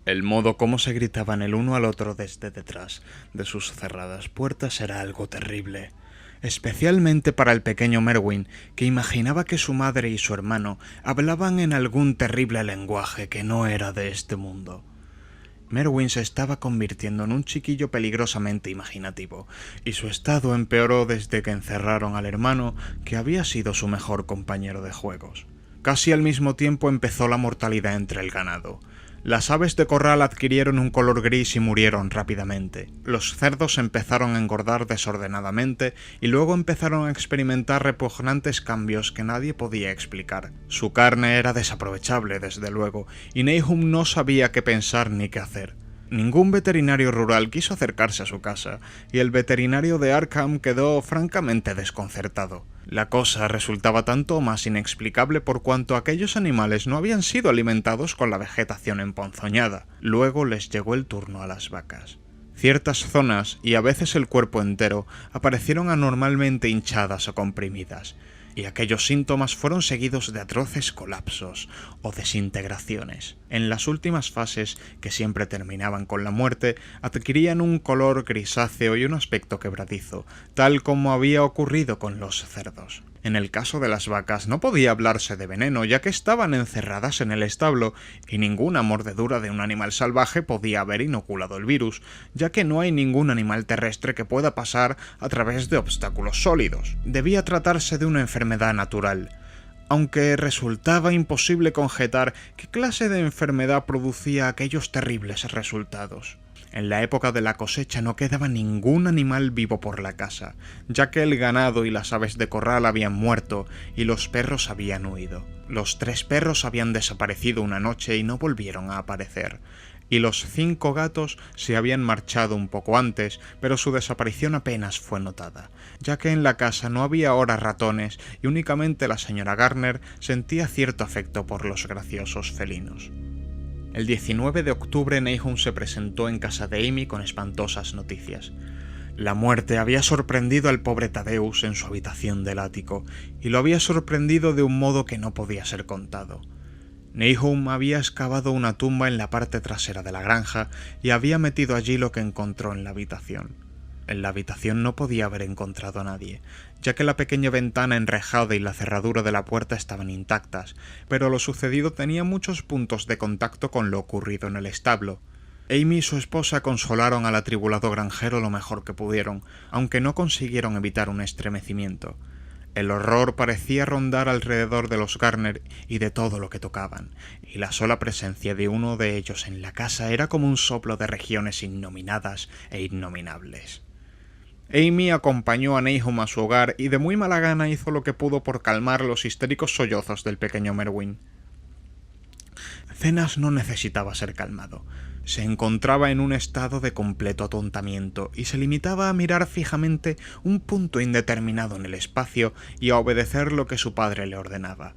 El modo como se gritaban el uno al otro desde detrás de sus cerradas puertas era algo terrible. especialmente para el pequeño Merwin, que imaginaba que su madre y su hermano hablaban en algún terrible lenguaje que no era de este mundo. Merwin se estaba convirtiendo en un chiquillo peligrosamente imaginativo, y su estado empeoró desde que encerraron al hermano, que había sido su mejor compañero de juegos. Casi al mismo tiempo empezó la mortalidad entre el ganado. Las aves de corral adquirieron un color gris y murieron rápidamente. Los cerdos empezaron a engordar desordenadamente y luego empezaron a experimentar repugnantes cambios que nadie podía explicar. Su carne era desaprovechable, desde luego, y Nahum no sabía qué pensar ni qué hacer. Ningún veterinario rural quiso acercarse a su casa, y el veterinario de Arkham quedó francamente desconcertado. La cosa resultaba tanto más inexplicable por cuanto aquellos animales no habían sido alimentados con la vegetación emponzoñada. Luego les llegó el turno a las vacas. Ciertas zonas, y a veces el cuerpo entero, aparecieron anormalmente hinchadas o comprimidas, y aquellos síntomas fueron seguidos de atroces colapsos o desintegraciones. En las últimas fases, que siempre terminaban con la muerte, adquirían un color grisáceo y un aspecto quebradizo, tal como había ocurrido con los cerdos. En el caso de las vacas no podía hablarse de veneno, ya que estaban encerradas en el establo, y ninguna mordedura de un animal salvaje podía haber inoculado el virus, ya que no hay ningún animal terrestre que pueda pasar a través de obstáculos sólidos. Debía tratarse de una enfermedad natural, aunque resultaba imposible conjetar qué clase de enfermedad producía aquellos terribles resultados. En la época de la cosecha no quedaba ningún animal vivo por la casa, ya que el ganado y las aves de corral habían muerto y los perros habían huido. Los 3 perros habían desaparecido una noche y no volvieron a aparecer, y los 5 gatos se habían marchado un poco antes, pero su desaparición apenas fue notada, ya que en la casa no había ahora ratones y únicamente la señora Garner sentía cierto afecto por los graciosos felinos. El 19 de octubre Nahum se presentó en casa de Amy con espantosas noticias. La muerte había sorprendido al pobre Thaddeus en su habitación del ático, y lo había sorprendido de un modo que no podía ser contado. Nahum había excavado una tumba en la parte trasera de la granja y había metido allí lo que encontró en la habitación. En la habitación no podía haber encontrado a nadie, ya que la pequeña ventana enrejada y la cerradura de la puerta estaban intactas, pero lo sucedido tenía muchos puntos de contacto con lo ocurrido en el establo. Amy y su esposa consolaron al atribulado granjero lo mejor que pudieron, aunque no consiguieron evitar un estremecimiento. El horror parecía rondar alrededor de los Garner y de todo lo que tocaban, y la sola presencia de uno de ellos en la casa era como un soplo de regiones innominadas e innominables. Amy acompañó a Nahum a su hogar y de muy mala gana hizo lo que pudo por calmar los histéricos sollozos del pequeño Merwin. Zenas no necesitaba ser calmado. Se encontraba en un estado de completo atontamiento y se limitaba a mirar fijamente un punto indeterminado en el espacio y a obedecer lo que su padre le ordenaba.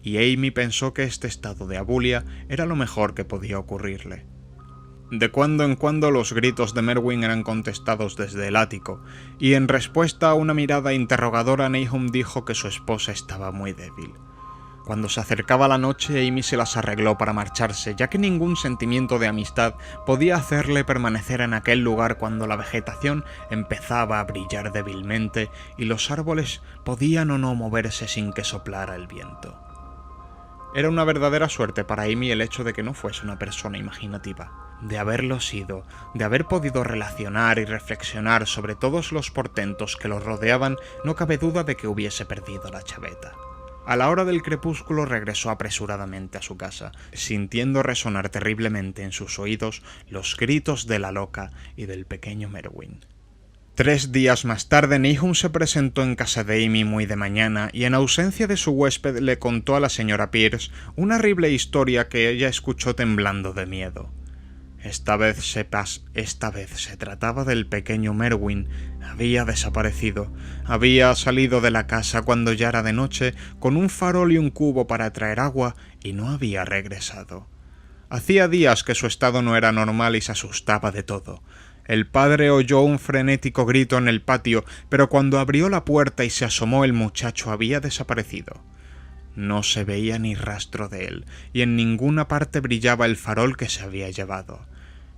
Y Amy pensó que este estado de abulia era lo mejor que podía ocurrirle. De cuando en cuando los gritos de Merwin eran contestados desde el ático, y en respuesta a una mirada interrogadora Nahum dijo que su esposa estaba muy débil. Cuando se acercaba la noche, Amy se las arregló para marcharse, ya que ningún sentimiento de amistad podía hacerle permanecer en aquel lugar cuando la vegetación empezaba a brillar débilmente y los árboles podían o no moverse sin que soplara el viento. Era una verdadera suerte para Amy el hecho de que no fuese una persona imaginativa. De haberlo sido, de haber podido relacionar y reflexionar sobre todos los portentos que lo rodeaban, no cabe duda de que hubiese perdido la chaveta. A la hora del crepúsculo regresó apresuradamente a su casa, sintiendo resonar terriblemente en sus oídos los gritos de la loca y del pequeño Merwin. 3 días más tarde, Nahum se presentó en casa de Amy muy de mañana y en ausencia de su huésped le contó a la señora Pierce una horrible historia que ella escuchó temblando de miedo. Esta vez se trataba del pequeño Merwin. Había desaparecido. Había salido de la casa cuando ya era de noche con un farol y un cubo para traer agua y no había regresado. Hacía días que su estado no era normal y se asustaba de todo. El padre oyó un frenético grito en el patio, pero cuando abrió la puerta y se asomó el muchacho había desaparecido. No se veía ni rastro de él, y en ninguna parte brillaba el farol que se había llevado.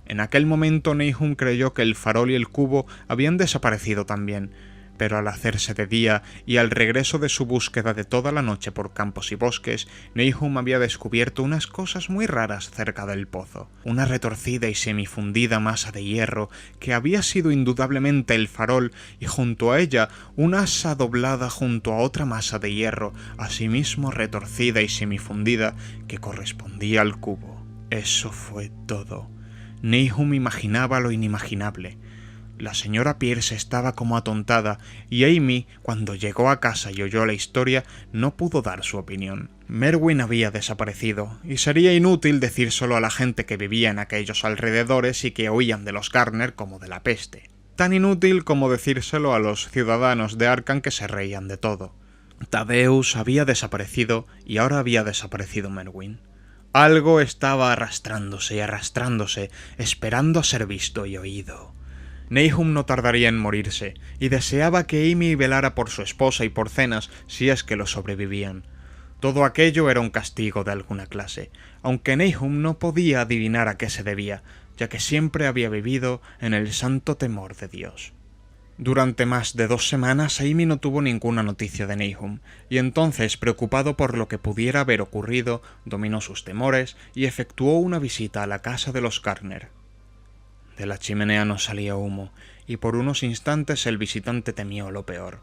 En aquel momento Nahum creyó que el farol y el cubo habían desaparecido también, pero al hacerse de día y al regreso de su búsqueda de toda la noche por campos y bosques, Nahum había descubierto unas cosas muy raras cerca del pozo. Una retorcida y semifundida masa de hierro que había sido indudablemente el farol, y junto a ella una asa doblada junto a otra masa de hierro, asimismo retorcida y semifundida, que correspondía al cubo. Eso fue todo. Nahum imaginaba lo inimaginable. La señora Pierce estaba como atontada, y Amy, cuando llegó a casa y oyó la historia, no pudo dar su opinión. Merwin había desaparecido, y sería inútil decírselo a la gente que vivía en aquellos alrededores y que oían de los Garner como de la peste. Tan inútil como decírselo a los ciudadanos de Arkham, que se reían de todo. Thaddeus había desaparecido, y ahora había desaparecido Merwin. Algo estaba arrastrándose y arrastrándose, esperando a ser visto y oído. Nahum no tardaría en morirse, y deseaba que Amy velara por su esposa y por Zenas si es que lo sobrevivían. Todo aquello era un castigo de alguna clase, aunque Nahum no podía adivinar a qué se debía, ya que siempre había vivido en el santo temor de Dios. Durante más de 2 semanas Amy no tuvo ninguna noticia de Nahum, y entonces, preocupado por lo que pudiera haber ocurrido, dominó sus temores y efectuó una visita a la casa de los Garner. De la chimenea no salía humo, y por unos instantes el visitante temió lo peor.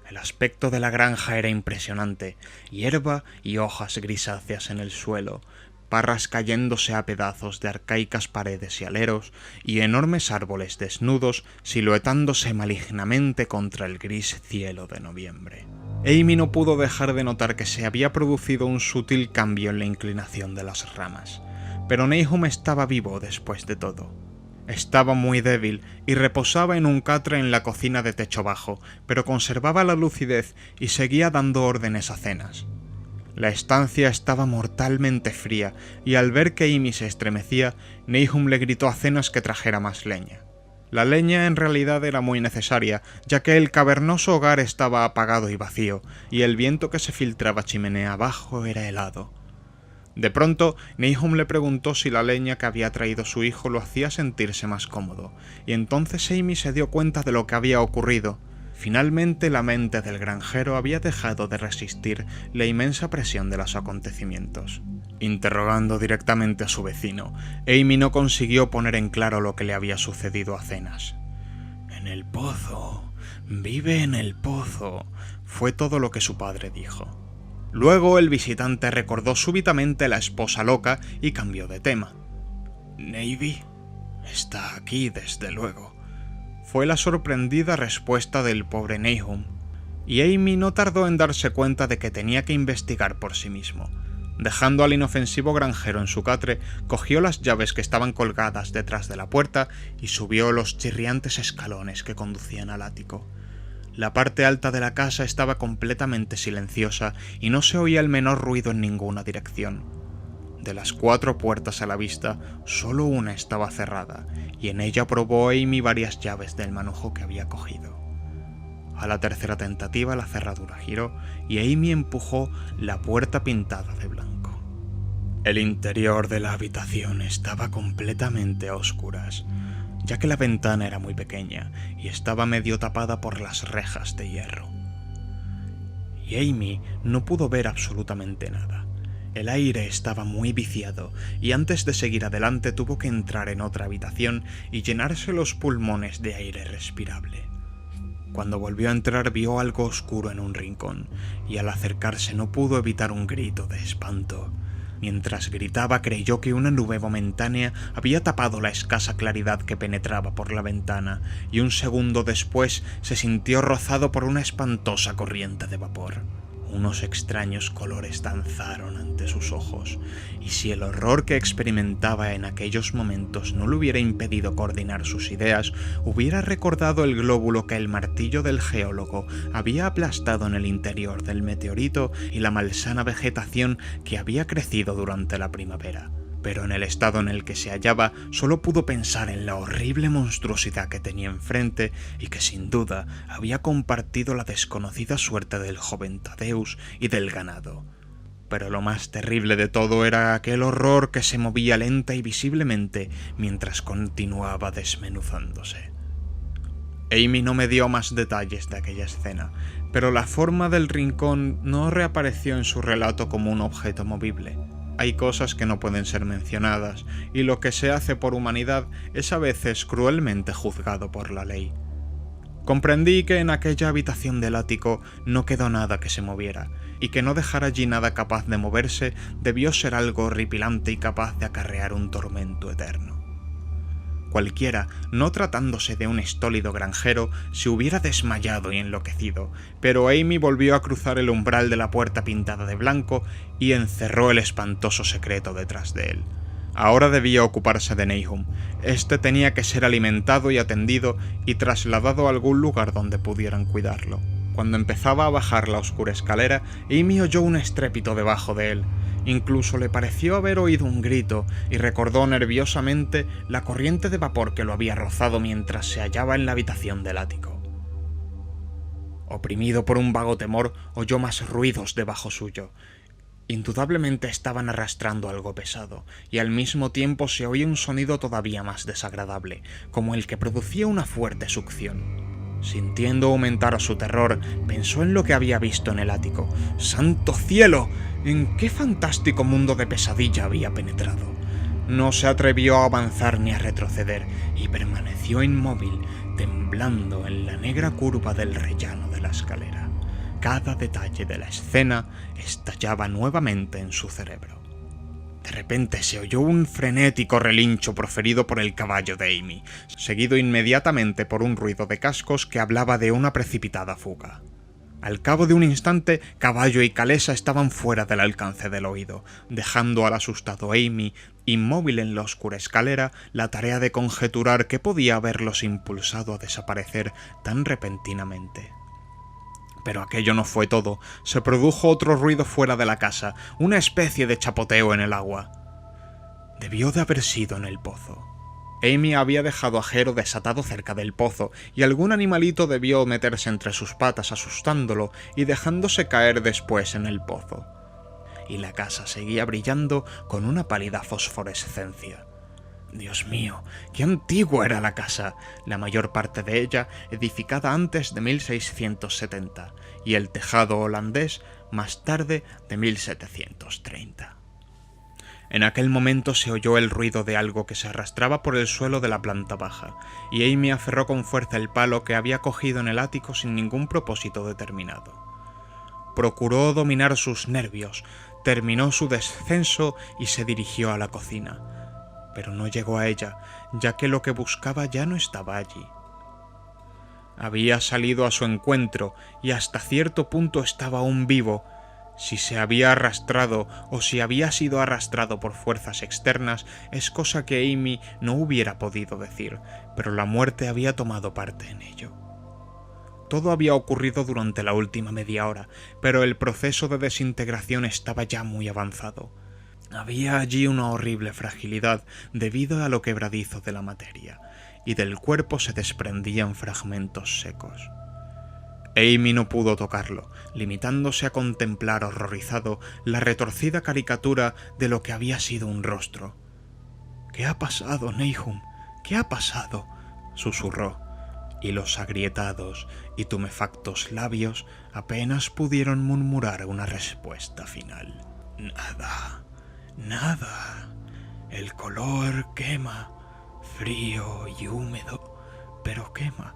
El aspecto de la granja era impresionante, hierba y hojas grisáceas en el suelo, parras cayéndose a pedazos de arcaicas paredes y aleros, y enormes árboles desnudos siluetándose malignamente contra el gris cielo de noviembre. Amy no pudo dejar de notar que se había producido un sutil cambio en la inclinación de las ramas, pero Nahum estaba vivo después de todo. Estaba muy débil y reposaba en un catre en la cocina de techo bajo, pero conservaba la lucidez y seguía dando órdenes a Zenas. La estancia estaba mortalmente fría, y al ver que Amy se estremecía, Nahum le gritó a Zenas que trajera más leña. La leña en realidad era muy necesaria, ya que el cavernoso hogar estaba apagado y vacío, y el viento que se filtraba chimenea abajo era helado. De pronto, Nahum le preguntó si la leña que había traído su hijo lo hacía sentirse más cómodo, y entonces Amy se dio cuenta de lo que había ocurrido. Finalmente la mente del granjero había dejado de resistir la inmensa presión de los acontecimientos. Interrogando directamente a su vecino, Amy no consiguió poner en claro lo que le había sucedido a Zenas. «En el pozo, vive en el pozo», fue todo lo que su padre dijo. Luego el visitante recordó súbitamente a la esposa loca y cambió de tema. «Navy está aquí, desde luego», fue la sorprendida respuesta del pobre Nahum, y Amy no tardó en darse cuenta de que tenía que investigar por sí mismo. Dejando al inofensivo granjero en su catre, cogió las llaves que estaban colgadas detrás de la puerta y subió los chirriantes escalones que conducían al ático. La parte alta de la casa estaba completamente silenciosa y no se oía el menor ruido en ninguna dirección. De las 4 puertas a la vista, solo una estaba cerrada, y en ella probó Amy varias llaves del manojo que había cogido. A la tercera tentativa la cerradura giró y Amy empujó la puerta pintada de blanco. El interior de la habitación estaba completamente a oscuras, ya que la ventana era muy pequeña y estaba medio tapada por las rejas de hierro. Y Amy no pudo ver absolutamente nada. El aire estaba muy viciado, y antes de seguir adelante tuvo que entrar en otra habitación y llenarse los pulmones de aire respirable. Cuando volvió a entrar vio algo oscuro en un rincón, y al acercarse no pudo evitar un grito de espanto. Mientras gritaba creyó que una nube momentánea había tapado la escasa claridad que penetraba por la ventana, y un segundo después se sintió rozado por una espantosa corriente de vapor. Unos extraños colores danzaron ante sus ojos, y si el horror que experimentaba en aquellos momentos no le hubiera impedido coordinar sus ideas, hubiera recordado el glóbulo que el martillo del geólogo había aplastado en el interior del meteorito y la malsana vegetación que había crecido durante la primavera. Pero en el estado en el que se hallaba, solo pudo pensar en la horrible monstruosidad que tenía enfrente y que sin duda había compartido la desconocida suerte del joven Thaddeus y del ganado. Pero lo más terrible de todo era aquel horror que se movía lenta y visiblemente mientras continuaba desmenuzándose. Amy no me dio más detalles de aquella escena, pero la forma del rincón no reapareció en su relato como un objeto movible. Hay cosas que no pueden ser mencionadas, y lo que se hace por humanidad es a veces cruelmente juzgado por la ley. Comprendí que en aquella habitación del ático no quedó nada que se moviera, y que no dejar allí nada capaz de moverse debió ser algo horripilante y capaz de acarrear un tormento eterno. Cualquiera, no tratándose de un estólido granjero, se hubiera desmayado y enloquecido, pero Amy volvió a cruzar el umbral de la puerta pintada de blanco y encerró el espantoso secreto detrás de él. Ahora debía ocuparse de Nahum. Este tenía que ser alimentado y atendido y trasladado a algún lugar donde pudieran cuidarlo. Cuando empezaba a bajar la oscura escalera, Amy oyó un estrépito debajo de él. Incluso le pareció haber oído un grito y recordó nerviosamente la corriente de vapor que lo había rozado mientras se hallaba en la habitación del ático. Oprimido por un vago temor, oyó más ruidos debajo suyo. Indudablemente estaban arrastrando algo pesado, y al mismo tiempo se oía un sonido todavía más desagradable, como el que producía una fuerte succión. Sintiendo aumentar su terror, pensó en lo que había visto en el ático. ¡Santo cielo! ¿En qué fantástico mundo de pesadilla había penetrado? No se atrevió a avanzar ni a retroceder, y permaneció inmóvil, temblando en la negra curva del rellano de la escalera. Cada detalle de la escena estallaba nuevamente en su cerebro. De repente se oyó un frenético relincho proferido por el caballo de Amy, seguido inmediatamente por un ruido de cascos que hablaba de una precipitada fuga. Al cabo de un instante, caballo y calesa estaban fuera del alcance del oído, dejando al asustado Amy, inmóvil en la oscura escalera, la tarea de conjeturar qué podía haberlos impulsado a desaparecer tan repentinamente. Pero aquello no fue todo. Se produjo otro ruido fuera de la casa, una especie de chapoteo en el agua. Debió de haber sido en el pozo. Amy había dejado a Jero desatado cerca del pozo, y algún animalito debió meterse entre sus patas asustándolo y dejándose caer después en el pozo. Y la casa seguía brillando con una pálida fosforescencia. Dios mío, qué antigua era la casa, la mayor parte de ella edificada antes de 1670, y el tejado holandés más tarde de 1730. En aquel momento se oyó el ruido de algo que se arrastraba por el suelo de la planta baja, y Amy aferró con fuerza el palo que había cogido en el ático sin ningún propósito determinado. Procuró dominar sus nervios, terminó su descenso y se dirigió a la cocina. Pero no llegó a ella, ya que lo que buscaba ya no estaba allí. Había salido a su encuentro y hasta cierto punto estaba aún vivo. Si se había arrastrado o si había sido arrastrado por fuerzas externas es cosa que Amy no hubiera podido decir, pero la muerte había tomado parte en ello. Todo había ocurrido durante la última media hora, pero el proceso de desintegración estaba ya muy avanzado. Había allí una horrible fragilidad debido a lo quebradizo de la materia, y del cuerpo se desprendían fragmentos secos. Amy no pudo tocarlo, limitándose a contemplar horrorizado la retorcida caricatura de lo que había sido un rostro. «¿Qué ha pasado, Nahum? ¿Qué ha pasado?», susurró, y los agrietados y tumefactos labios apenas pudieron murmurar una respuesta final. «Nada. Nada. El color quema, frío y húmedo, pero quema.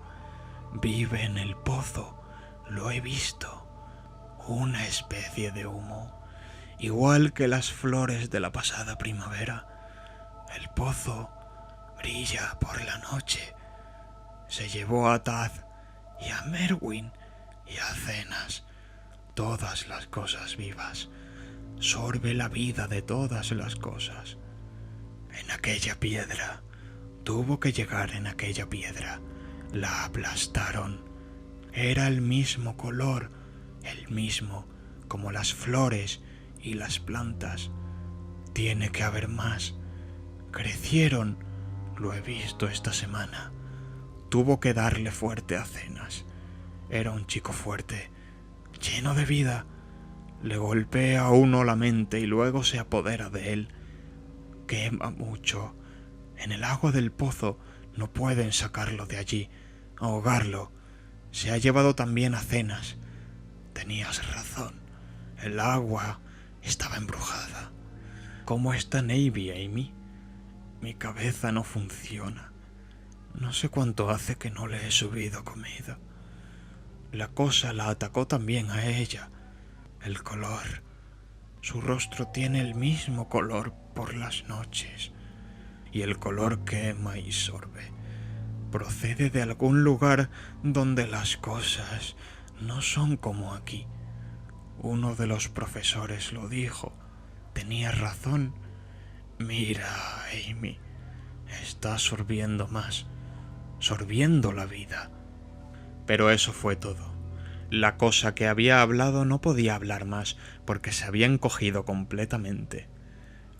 Vive en el pozo, lo he visto. Una especie de humo, igual que las flores de la pasada primavera. El pozo brilla por la noche. Se llevó a Taz y a Merwin y a Cenas, todas las cosas vivas. Sorbe la vida de todas las cosas. En aquella piedra, tuvo que llegar en aquella piedra. La aplastaron. Era el mismo color, el mismo, como las flores y las plantas. Tiene que haber más. Crecieron, lo he visto esta semana. Tuvo que darle fuerte a Cenas. Era un chico fuerte, lleno de vida. Le golpea a uno la mente y luego se apodera de él. Quema mucho. En el agua del pozo no pueden sacarlo de allí. ahogarlo. Se ha llevado también a Cenas. Tenías razón. El agua estaba embrujada. ¿Cómo está Navy, Amy? Mi cabeza no funciona. No sé cuánto hace que no le he subido comida. La cosa la atacó también a ella. El color. Su rostro tiene el mismo color por las noches. Y el color quema y sorbe. Procede de algún lugar donde las cosas no son como aquí. Uno de los profesores lo dijo. Tenía razón. Mira, Amy, está sorbiendo más, sorbiendo la vida. Pero eso fue todo. La cosa que había hablado no podía hablar más porque se había encogido completamente.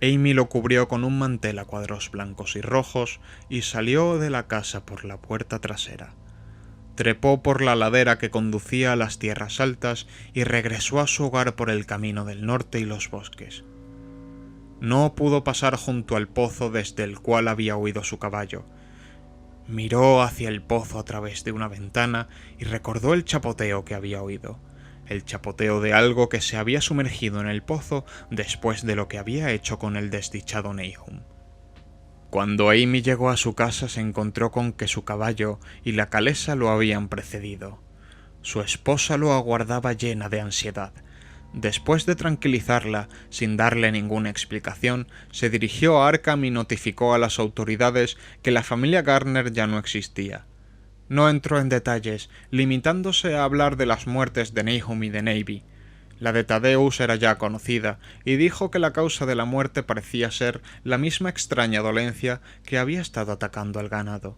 Amy lo cubrió con un mantel a cuadros blancos y rojos y salió de la casa por la puerta trasera. Trepó por la ladera que conducía a las tierras altas y regresó a su hogar por el camino del norte y los bosques. No pudo pasar junto al pozo desde el cual había huido su caballo. Miró hacia el pozo a través de una ventana y recordó el chapoteo que había oído, el chapoteo de algo que se había sumergido en el pozo después de lo que había hecho con el desdichado Nahum. Cuando Amy llegó a su casa se encontró con que su caballo y la calesa lo habían precedido. Su esposa lo aguardaba llena de ansiedad. Después de tranquilizarla, sin darle ninguna explicación, se dirigió a Arkham y notificó a las autoridades que la familia Garner ya no existía. No entró en detalles, limitándose a hablar de las muertes de Nahum y de Navy. La de Thaddeus era ya conocida, y dijo que la causa de la muerte parecía ser la misma extraña dolencia que había estado atacando al ganado.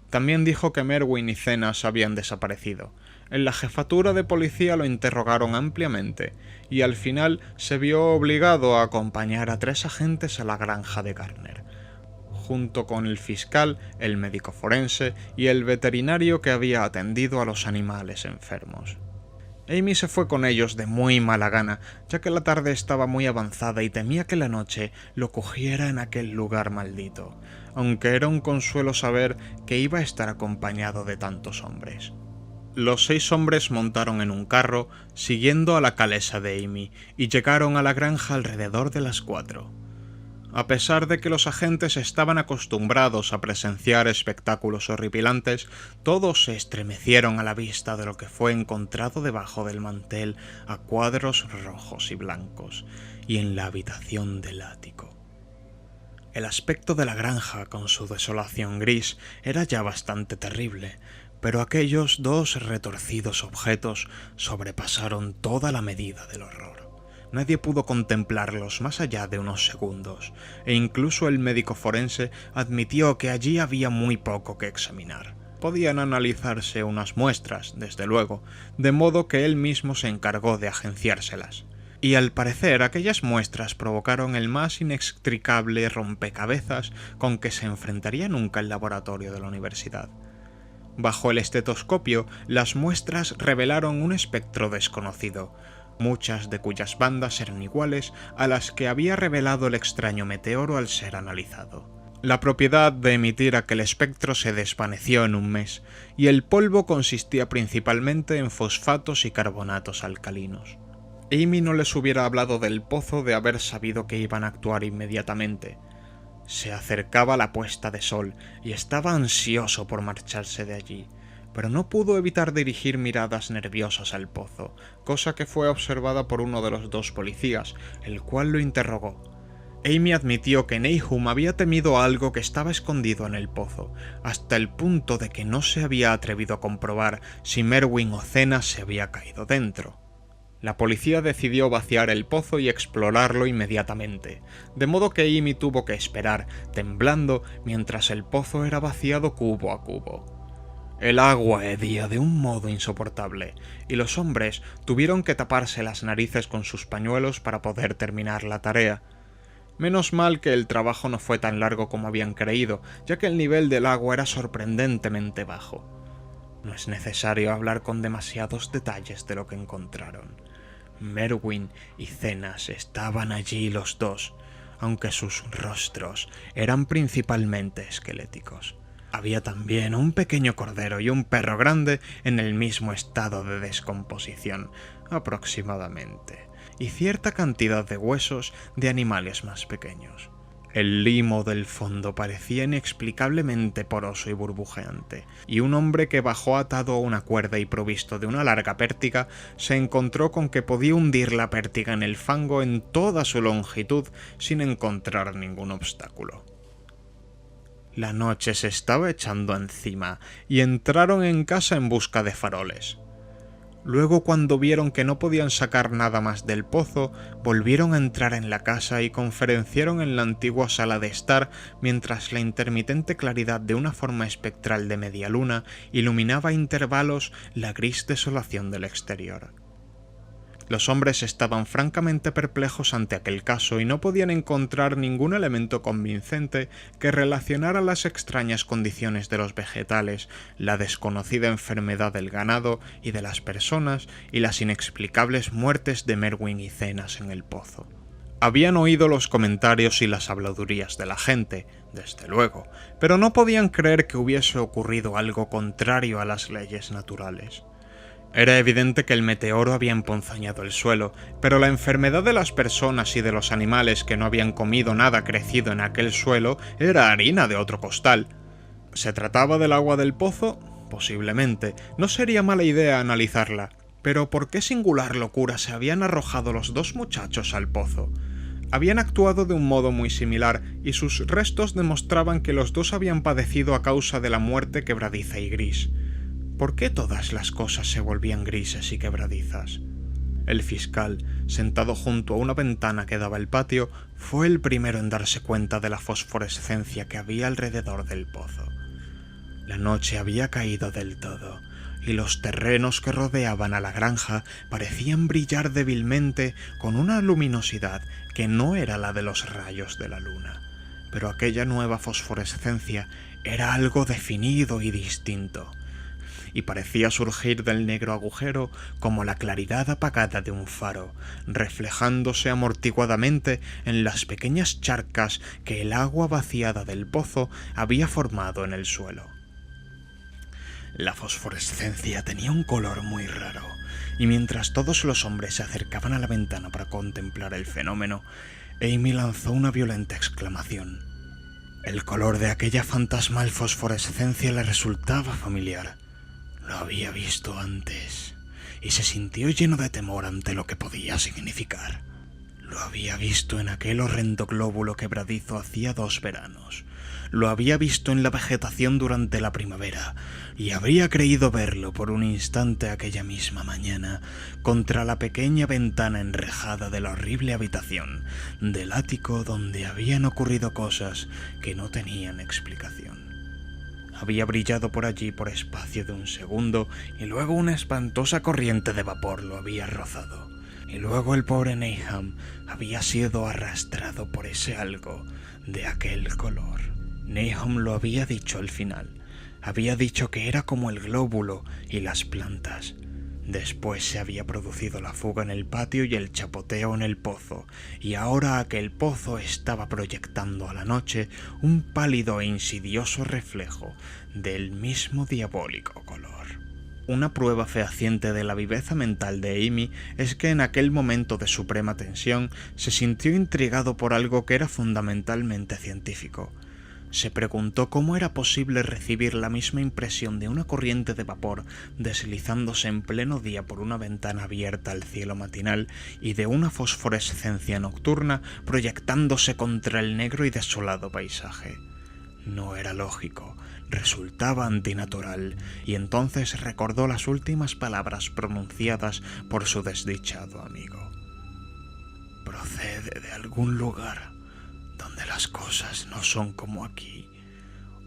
También dijo que Merwin y Zenas habían desaparecido. En la jefatura de policía lo interrogaron ampliamente, y al final se vio obligado a acompañar a 3 agentes a la granja de Garner, junto con el fiscal, el médico forense y el veterinario que había atendido a los animales enfermos. Amy se fue con ellos de muy mala gana, ya que la tarde estaba muy avanzada y temía que la noche lo cogiera en aquel lugar maldito, aunque era un consuelo saber que iba a estar acompañado de tantos hombres. Los 6 hombres montaron en un carro, siguiendo a la calesa de Amy, y llegaron a la granja alrededor de las 4. A pesar de que los agentes estaban acostumbrados a presenciar espectáculos horripilantes, todos se estremecieron a la vista de lo que fue encontrado debajo del mantel a cuadros rojos y blancos, y en la habitación del ático. El aspecto de la granja, con su desolación gris, era ya bastante terrible, pero aquellos 2 retorcidos objetos sobrepasaron toda la medida del horror. Nadie pudo contemplarlos más allá de unos segundos, e incluso el médico forense admitió que allí había muy poco que examinar. Podían analizarse unas muestras, desde luego, de modo que él mismo se encargó de agenciárselas. Y al parecer aquellas muestras provocaron el más inextricable rompecabezas con que se enfrentaría nunca el laboratorio de la universidad. Bajo el estetoscopio, las muestras revelaron un espectro desconocido, muchas de cuyas bandas eran iguales a las que había revelado el extraño meteoro al ser analizado. La propiedad de emitir aquel espectro se desvaneció en un mes, y el polvo consistía principalmente en fosfatos y carbonatos alcalinos. Amy no les hubiera hablado del pozo de haber sabido que iban a actuar inmediatamente. Se acercaba la puesta de sol y estaba ansioso por marcharse de allí, pero no pudo evitar dirigir miradas nerviosas al pozo, cosa que fue observada por uno de los 2 policías, el cual lo interrogó. Amy admitió que Nahum había temido algo que estaba escondido en el pozo, hasta el punto de que no se había atrevido a comprobar si Merwin o Zenas se había caído dentro. La policía decidió vaciar el pozo y explorarlo inmediatamente, de modo que Amy tuvo que esperar, temblando, mientras el pozo era vaciado cubo a cubo. El agua hedía de un modo insoportable, y los hombres tuvieron que taparse las narices con sus pañuelos para poder terminar la tarea. Menos mal que el trabajo no fue tan largo como habían creído, ya que el nivel del agua era sorprendentemente bajo. No es necesario hablar con demasiados detalles de lo que encontraron. Merwin y Zenas estaban allí los 2, aunque sus rostros eran principalmente esqueléticos. Había también un pequeño cordero y un perro grande en el mismo estado de descomposición, aproximadamente, y cierta cantidad de huesos de animales más pequeños. El limo del fondo parecía inexplicablemente poroso y burbujeante, y un hombre que bajó atado a una cuerda y provisto de una larga pértiga se encontró con que podía hundir la pértiga en el fango en toda su longitud sin encontrar ningún obstáculo. La noche se estaba echando encima y entraron en casa en busca de faroles. Luego, cuando vieron que no podían sacar nada más del pozo, volvieron a entrar en la casa y conferenciaron en la antigua sala de estar mientras la intermitente claridad de una forma espectral de media luna iluminaba a intervalos la gris desolación del exterior. Los hombres estaban francamente perplejos ante aquel caso y no podían encontrar ningún elemento convincente que relacionara las extrañas condiciones de los vegetales, la desconocida enfermedad del ganado y de las personas y las inexplicables muertes de Merwin y Cenas en el pozo. Habían oído los comentarios y las habladurías de la gente, desde luego, pero no podían creer que hubiese ocurrido algo contrario a las leyes naturales. Era evidente que el meteoro había emponzoñado el suelo, pero la enfermedad de las personas y de los animales que no habían comido nada crecido en aquel suelo era harina de otro costal. ¿Se trataba del agua del pozo? Posiblemente. No sería mala idea analizarla. Pero ¿por qué singular locura se habían arrojado los dos muchachos al pozo? Habían actuado de un modo muy similar, y sus restos demostraban que los dos habían padecido a causa de la muerte quebradiza y gris. ¿Por qué todas las cosas se volvían grises y quebradizas? El fiscal, sentado junto a una ventana que daba al patio, fue el primero en darse cuenta de la fosforescencia que había alrededor del pozo. La noche había caído del todo, y los terrenos que rodeaban a la granja parecían brillar débilmente con una luminosidad que no era la de los rayos de la luna. Pero aquella nueva fosforescencia era algo definido y distinto, y parecía surgir del negro agujero como la claridad apagada de un faro, reflejándose amortiguadamente en las pequeñas charcas que el agua vaciada del pozo había formado en el suelo. La fosforescencia tenía un color muy raro, y mientras todos los hombres se acercaban a la ventana para contemplar el fenómeno, Amy lanzó una violenta exclamación. El color de aquella fantasmal fosforescencia le resultaba familiar. Lo había visto antes, y se sintió lleno de temor ante lo que podía significar. Lo había visto en aquel horrendo glóbulo quebradizo hacía 2 veranos. Lo había visto en la vegetación durante la primavera, y habría creído verlo por un instante aquella misma mañana, contra la pequeña ventana enrejada de la horrible habitación, del ático donde habían ocurrido cosas que no tenían explicación. Había brillado por allí por espacio de un segundo, y luego una espantosa corriente de vapor lo había rozado. Y luego el pobre Nahum había sido arrastrado por ese algo de aquel color. Nahum lo había dicho al final. Había dicho que era como el glóbulo y las plantas. Después se había producido la fuga en el patio y el chapoteo en el pozo, y ahora aquel pozo estaba proyectando a la noche un pálido e insidioso reflejo del mismo diabólico color. Una prueba fehaciente de la viveza mental de Amy es que en aquel momento de suprema tensión se sintió intrigado por algo que era fundamentalmente científico. Se preguntó cómo era posible recibir la misma impresión de una corriente de vapor deslizándose en pleno día por una ventana abierta al cielo matinal y de una fosforescencia nocturna proyectándose contra el negro y desolado paisaje. No era lógico, resultaba antinatural, y entonces recordó las últimas palabras pronunciadas por su desdichado amigo. Procede de algún lugar donde las cosas no son como aquí.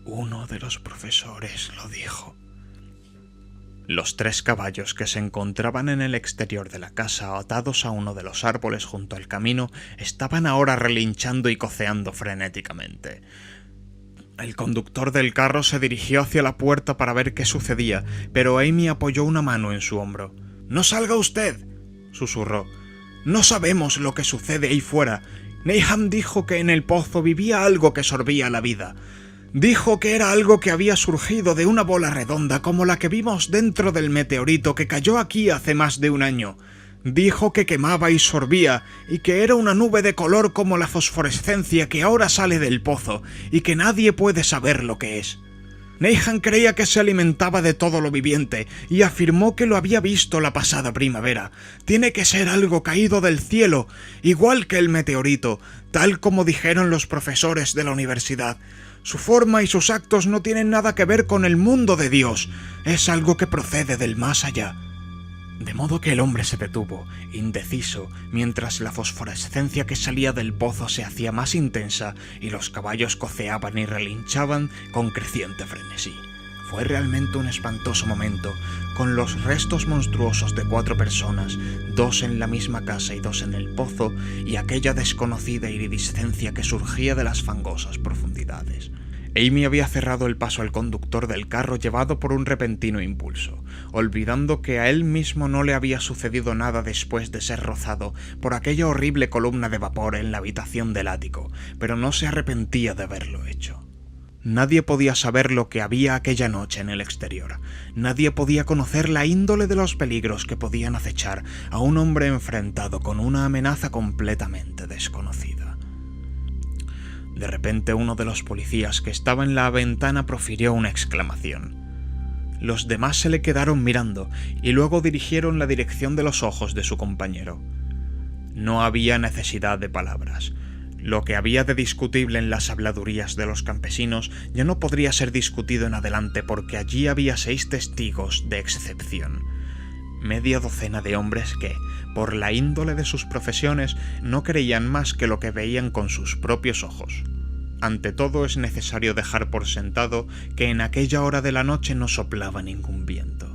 Uno de los profesores lo dijo. Los 3 caballos que se encontraban en el exterior de la casa atados a uno de los árboles junto al camino estaban ahora relinchando y coceando frenéticamente. El conductor del carro se dirigió hacia la puerta para ver qué sucedía, pero Amy apoyó una mano en su hombro. «¡No salga usted!», susurró. «No sabemos lo que sucede ahí fuera. Nahum dijo que en el pozo vivía algo que sorbía la vida. Dijo que era algo que había surgido de una bola redonda como la que vimos dentro del meteorito que cayó aquí hace más de un año. Dijo que quemaba y sorbía, y que era una nube de color como la fosforescencia que ahora sale del pozo, y que nadie puede saber lo que es. Neihan creía que se alimentaba de todo lo viviente, y afirmó que lo había visto la pasada primavera. Tiene que ser algo caído del cielo, igual que el meteorito, tal como dijeron los profesores de la universidad. Su forma y sus actos no tienen nada que ver con el mundo de Dios, es algo que procede del más allá. De modo que el hombre se detuvo, indeciso, mientras la fosforescencia que salía del pozo se hacía más intensa y los caballos coceaban y relinchaban con creciente frenesí. Fue realmente un espantoso momento, con los restos monstruosos de 4 personas, 2 en la misma casa y 2 en el pozo, y aquella desconocida iridiscencia que surgía de las fangosas profundidades. Amy había cerrado el paso al conductor del carro llevado por un repentino impulso, olvidando que a él mismo no le había sucedido nada después de ser rozado por aquella horrible columna de vapor en la habitación del ático, pero no se arrepentía de haberlo hecho. Nadie podía saber lo que había aquella noche en el exterior. Nadie podía conocer la índole de los peligros que podían acechar a un hombre enfrentado con una amenaza completamente desconocida. De repente uno de los policías que estaba en la ventana profirió una exclamación. Los demás se le quedaron mirando y luego dirigieron la dirección de los ojos de su compañero. No había necesidad de palabras. Lo que había de discutible en las habladurías de los campesinos ya no podría ser discutido en adelante porque allí había 6 testigos de excepción. Media docena de hombres que, por la índole de sus profesiones, no creían más que lo que veían con sus propios ojos. Ante todo es necesario dejar por sentado que en aquella hora de la noche no soplaba ningún viento.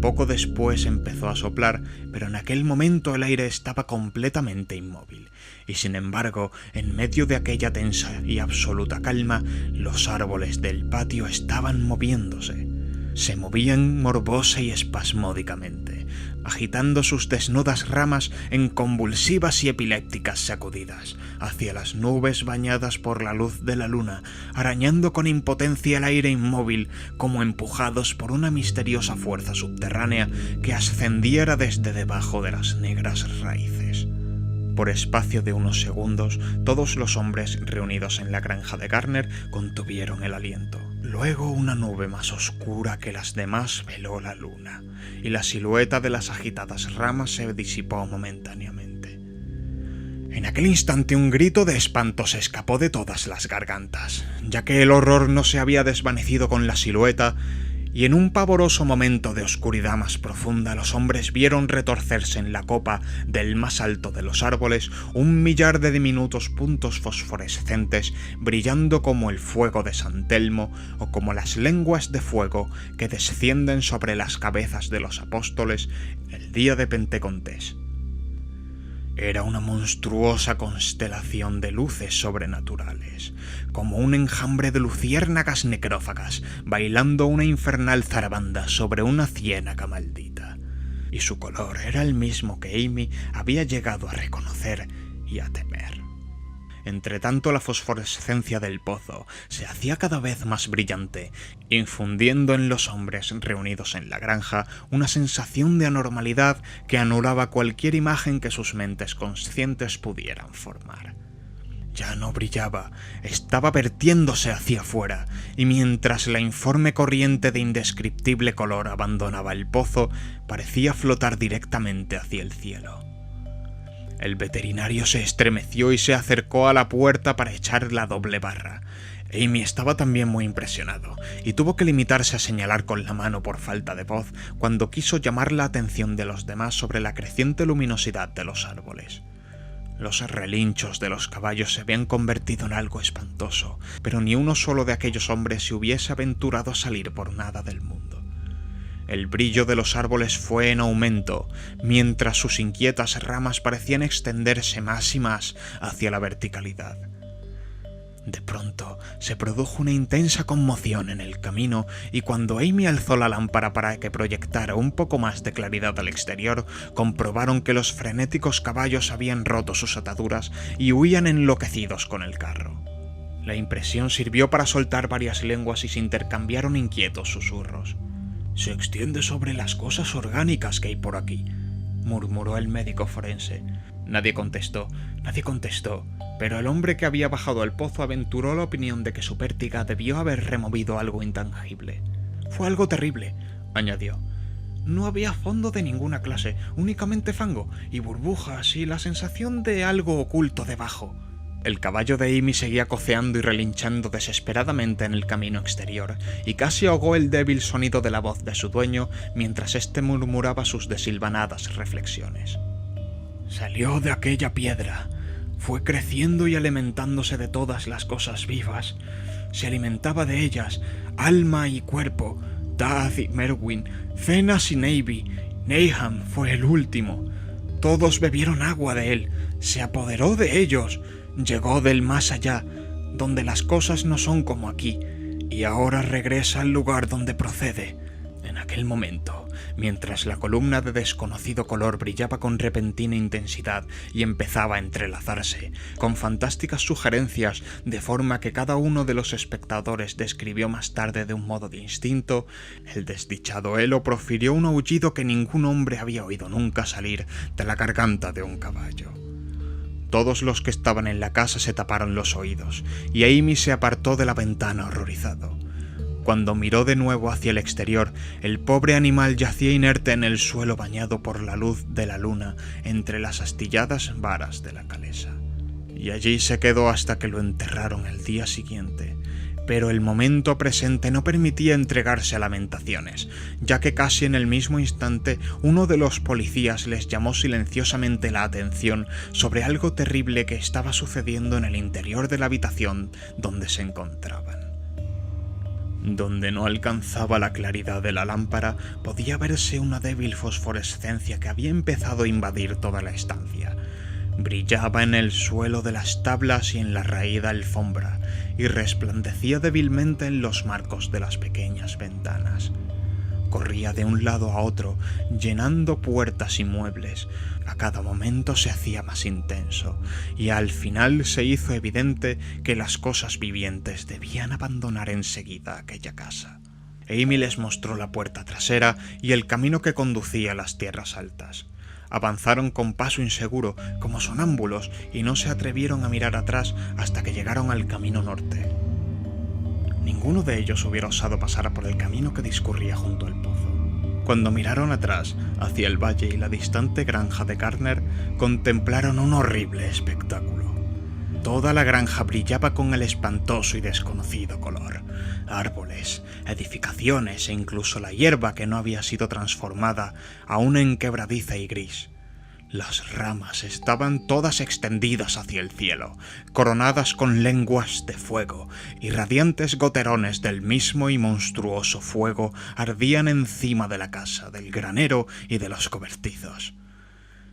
Poco después empezó a soplar, pero en aquel momento el aire estaba completamente inmóvil, y sin embargo, en medio de aquella tensa y absoluta calma, los árboles del patio estaban moviéndose. Se movían morbosa y espasmódicamente, agitando sus desnudas ramas en convulsivas y epilépticas sacudidas, hacia las nubes bañadas por la luz de la luna, arañando con impotencia el aire inmóvil, como empujados por una misteriosa fuerza subterránea que ascendiera desde debajo de las negras raíces. Por espacio de unos segundos, todos los hombres reunidos en la granja de Garner contuvieron el aliento. Luego una nube más oscura que las demás veló la luna, y la silueta de las agitadas ramas se disipó momentáneamente. En aquel instante un grito de espanto se escapó de todas las gargantas, ya que el horror no se había desvanecido con la silueta, y en un pavoroso momento de oscuridad más profunda los hombres vieron retorcerse en la copa del más alto de los árboles 1.000.000 de diminutos puntos fosforescentes brillando como el fuego de San Telmo o como las lenguas de fuego que descienden sobre las cabezas de los apóstoles el día de Pentecostés. Era una monstruosa constelación de luces sobrenaturales, como un enjambre de luciérnagas necrófagas bailando una infernal zarabanda sobre una ciénaga maldita. Y su color era el mismo que Amy había llegado a reconocer y a temer. Entretanto, la fosforescencia del pozo se hacía cada vez más brillante, infundiendo en los hombres reunidos en la granja una sensación de anormalidad que anulaba cualquier imagen que sus mentes conscientes pudieran formar. Ya no brillaba, estaba vertiéndose hacia afuera, y mientras la informe corriente de indescriptible color abandonaba el pozo, parecía flotar directamente hacia el cielo. El veterinario se estremeció y se acercó a la puerta para echar la doble barra. Amy estaba también muy impresionado, y tuvo que limitarse a señalar con la mano por falta de voz cuando quiso llamar la atención de los demás sobre la creciente luminosidad de los árboles. Los relinchos de los caballos se habían convertido en algo espantoso, pero ni uno solo de aquellos hombres se hubiese aventurado a salir por nada del mundo. El brillo de los árboles fue en aumento, mientras sus inquietas ramas parecían extenderse más y más hacia la verticalidad. De pronto se produjo una intensa conmoción en el camino, y cuando Amy alzó la lámpara para que proyectara un poco más de claridad al exterior, comprobaron que los frenéticos caballos habían roto sus ataduras y huían enloquecidos con el carro. La impresión sirvió para soltar varias lenguas y se intercambiaron inquietos susurros. «Se extiende sobre las cosas orgánicas que hay por aquí», murmuró el médico forense. Nadie contestó, pero el hombre que había bajado al pozo aventuró la opinión de que su pértiga debió haber removido algo intangible. «Fue algo terrible», añadió. «No había fondo de ninguna clase, únicamente fango y burbujas y la sensación de algo oculto debajo». El caballo de Amy seguía coceando y relinchando desesperadamente en el camino exterior, y casi ahogó el débil sonido de la voz de su dueño mientras éste murmuraba sus desilvanadas reflexiones. «Salió de aquella piedra, fue creciendo y alimentándose de todas las cosas vivas. Se alimentaba de ellas, alma y cuerpo. Daz y Merwin, Zenas y Navy, Nahum fue el último. Todos bebieron agua de él, se apoderó de ellos. Llegó del más allá, donde las cosas no son como aquí, y ahora regresa al lugar donde procede». En aquel momento, mientras la columna de desconocido color brillaba con repentina intensidad y empezaba a entrelazarse, con fantásticas sugerencias, de forma que cada uno de los espectadores describió más tarde de un modo distinto, el desdichado Elo profirió un aullido que ningún hombre había oído nunca salir de la garganta de un caballo. Todos los que estaban en la casa se taparon los oídos, y Amy se apartó de la ventana horrorizado. Cuando miró de nuevo hacia el exterior, el pobre animal yacía inerte en el suelo bañado por la luz de la luna entre las astilladas varas de la calesa. Y allí se quedó hasta que lo enterraron el día siguiente. Pero el momento presente no permitía entregarse a lamentaciones, ya que casi en el mismo instante uno de los policías les llamó silenciosamente la atención sobre algo terrible que estaba sucediendo en el interior de la habitación donde se encontraban. Donde no alcanzaba la claridad de la lámpara, podía verse una débil fosforescencia que había empezado a invadir toda la estancia. Brillaba en el suelo de las tablas y en la raída alfombra, y resplandecía débilmente en los marcos de las pequeñas ventanas. Corría de un lado a otro, llenando puertas y muebles. A cada momento se hacía más intenso, y al final se hizo evidente que las cosas vivientes debían abandonar enseguida aquella casa. Amy les mostró la puerta trasera y el camino que conducía a las tierras altas. Avanzaron con paso inseguro, como sonámbulos, y no se atrevieron a mirar atrás hasta que llegaron al camino norte. Ninguno de ellos hubiera osado pasar por el camino que discurría junto al pozo. Cuando miraron atrás, hacia el valle y la distante granja de Garner, contemplaron un horrible espectáculo. Toda la granja brillaba con el espantoso y desconocido color. Árboles, edificaciones e incluso la hierba que no había sido transformada, aún en quebradiza y gris. Las ramas estaban todas extendidas hacia el cielo, coronadas con lenguas de fuego, y radiantes goterones del mismo y monstruoso fuego ardían encima de la casa, del granero y de los cobertizos.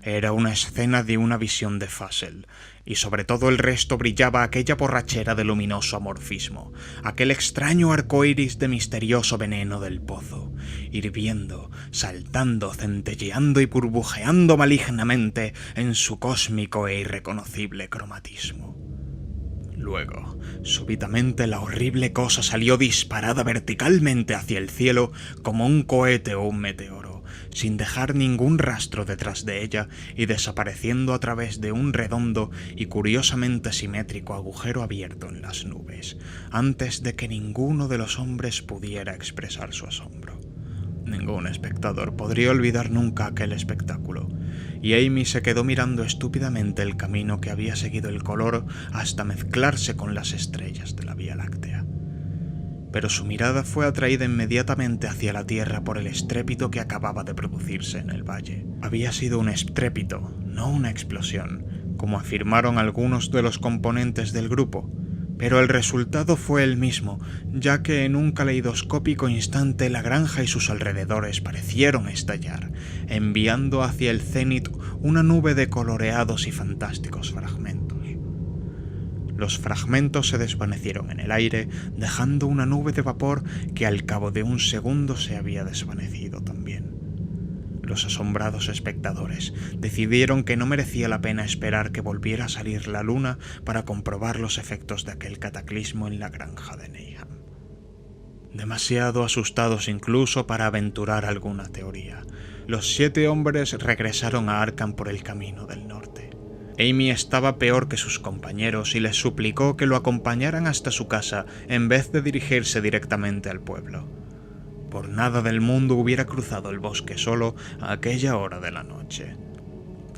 Era una escena de una visión de Fassel, y sobre todo el resto brillaba aquella borrachera de luminoso amorfismo, aquel extraño arco iris de misterioso veneno del pozo, hirviendo, saltando, centelleando y burbujeando malignamente en su cósmico e irreconocible cromatismo. Luego, súbitamente la horrible cosa salió disparada verticalmente hacia el cielo como un cohete o un meteoro, sin dejar ningún rastro detrás de ella y desapareciendo a través de un redondo y curiosamente simétrico agujero abierto en las nubes, antes de que ninguno de los hombres pudiera expresar su asombro. Ningún espectador podría olvidar nunca aquel espectáculo, y Amy se quedó mirando estúpidamente el camino que había seguido el color hasta mezclarse con las estrellas de la Vía Láctea. Pero su mirada fue atraída inmediatamente hacia la tierra por el estrépito que acababa de producirse en el valle. Había sido un estrépito, no una explosión, como afirmaron algunos de los componentes del grupo, pero el resultado fue el mismo, ya que en un caleidoscópico instante la granja y sus alrededores parecieron estallar, enviando hacia el cénit una nube de coloreados y fantásticos fragmentos. Los fragmentos se desvanecieron en el aire, dejando una nube de vapor que al cabo de un segundo se había desvanecido también. Los asombrados espectadores decidieron que no merecía la pena esperar que volviera a salir la luna para comprobar los efectos de aquel cataclismo en la granja de Neyham. Demasiado asustados incluso para aventurar alguna teoría, los 7 hombres regresaron a Arkham por el camino del norte. Amy estaba peor que sus compañeros y les suplicó que lo acompañaran hasta su casa en vez de dirigirse directamente al pueblo. Por nada del mundo hubiera cruzado el bosque solo a aquella hora de la noche.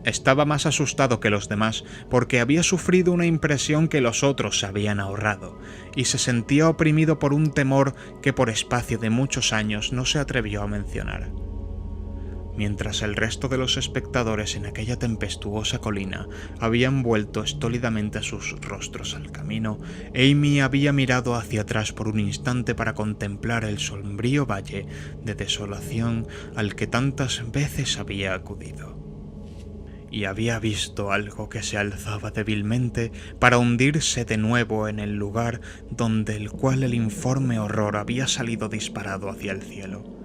Estaba más asustado que los demás porque había sufrido una impresión que los otros se habían ahorrado, y se sentía oprimido por un temor que por espacio de muchos años no se atrevió a mencionar. Mientras el resto de los espectadores en aquella tempestuosa colina habían vuelto estólidamente sus rostros al camino, Amy había mirado hacia atrás por un instante para contemplar el sombrío valle de desolación al que tantas veces había acudido. Y había visto algo que se alzaba débilmente para hundirse de nuevo en el lugar donde el cual el informe horror había salido disparado hacia el cielo.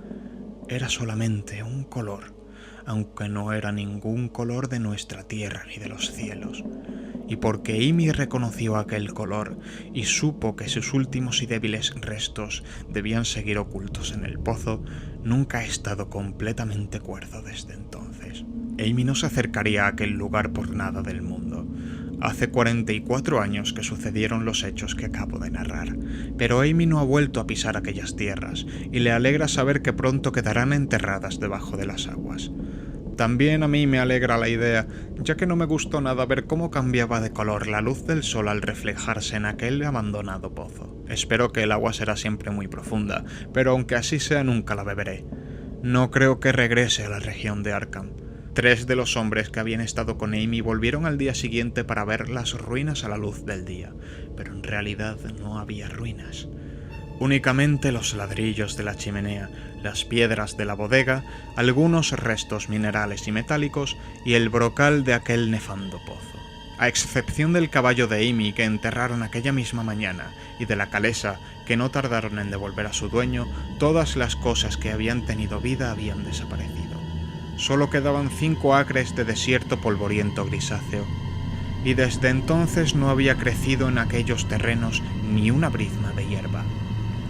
Era solamente un color, aunque no era ningún color de nuestra tierra ni de los cielos, y porque Amy reconoció aquel color y supo que sus últimos y débiles restos debían seguir ocultos en el pozo, nunca ha estado completamente cuerdo desde entonces. Amy no se acercaría a aquel lugar por nada del mundo. Hace 44 años que sucedieron los hechos que acabo de narrar, pero Amy no ha vuelto a pisar aquellas tierras, y le alegra saber que pronto quedarán enterradas debajo de las aguas. También a mí me alegra la idea, ya que no me gustó nada ver cómo cambiaba de color la luz del sol al reflejarse en aquel abandonado pozo. Espero que el agua será siempre muy profunda, pero aunque así sea nunca la beberé. No creo que regrese a la región de Arkham. 3 de los hombres que habían estado con Amy volvieron al día siguiente para ver las ruinas a la luz del día, pero en realidad no había ruinas. Únicamente los ladrillos de la chimenea, las piedras de la bodega, algunos restos minerales y metálicos y el brocal de aquel nefando pozo. A excepción del caballo de Amy que enterraron aquella misma mañana y de la calesa que no tardaron en devolver a su dueño, todas las cosas que habían tenido vida habían desaparecido. Solo quedaban 5 acres de desierto polvoriento grisáceo, y desde entonces no había crecido en aquellos terrenos ni una brizna de hierba.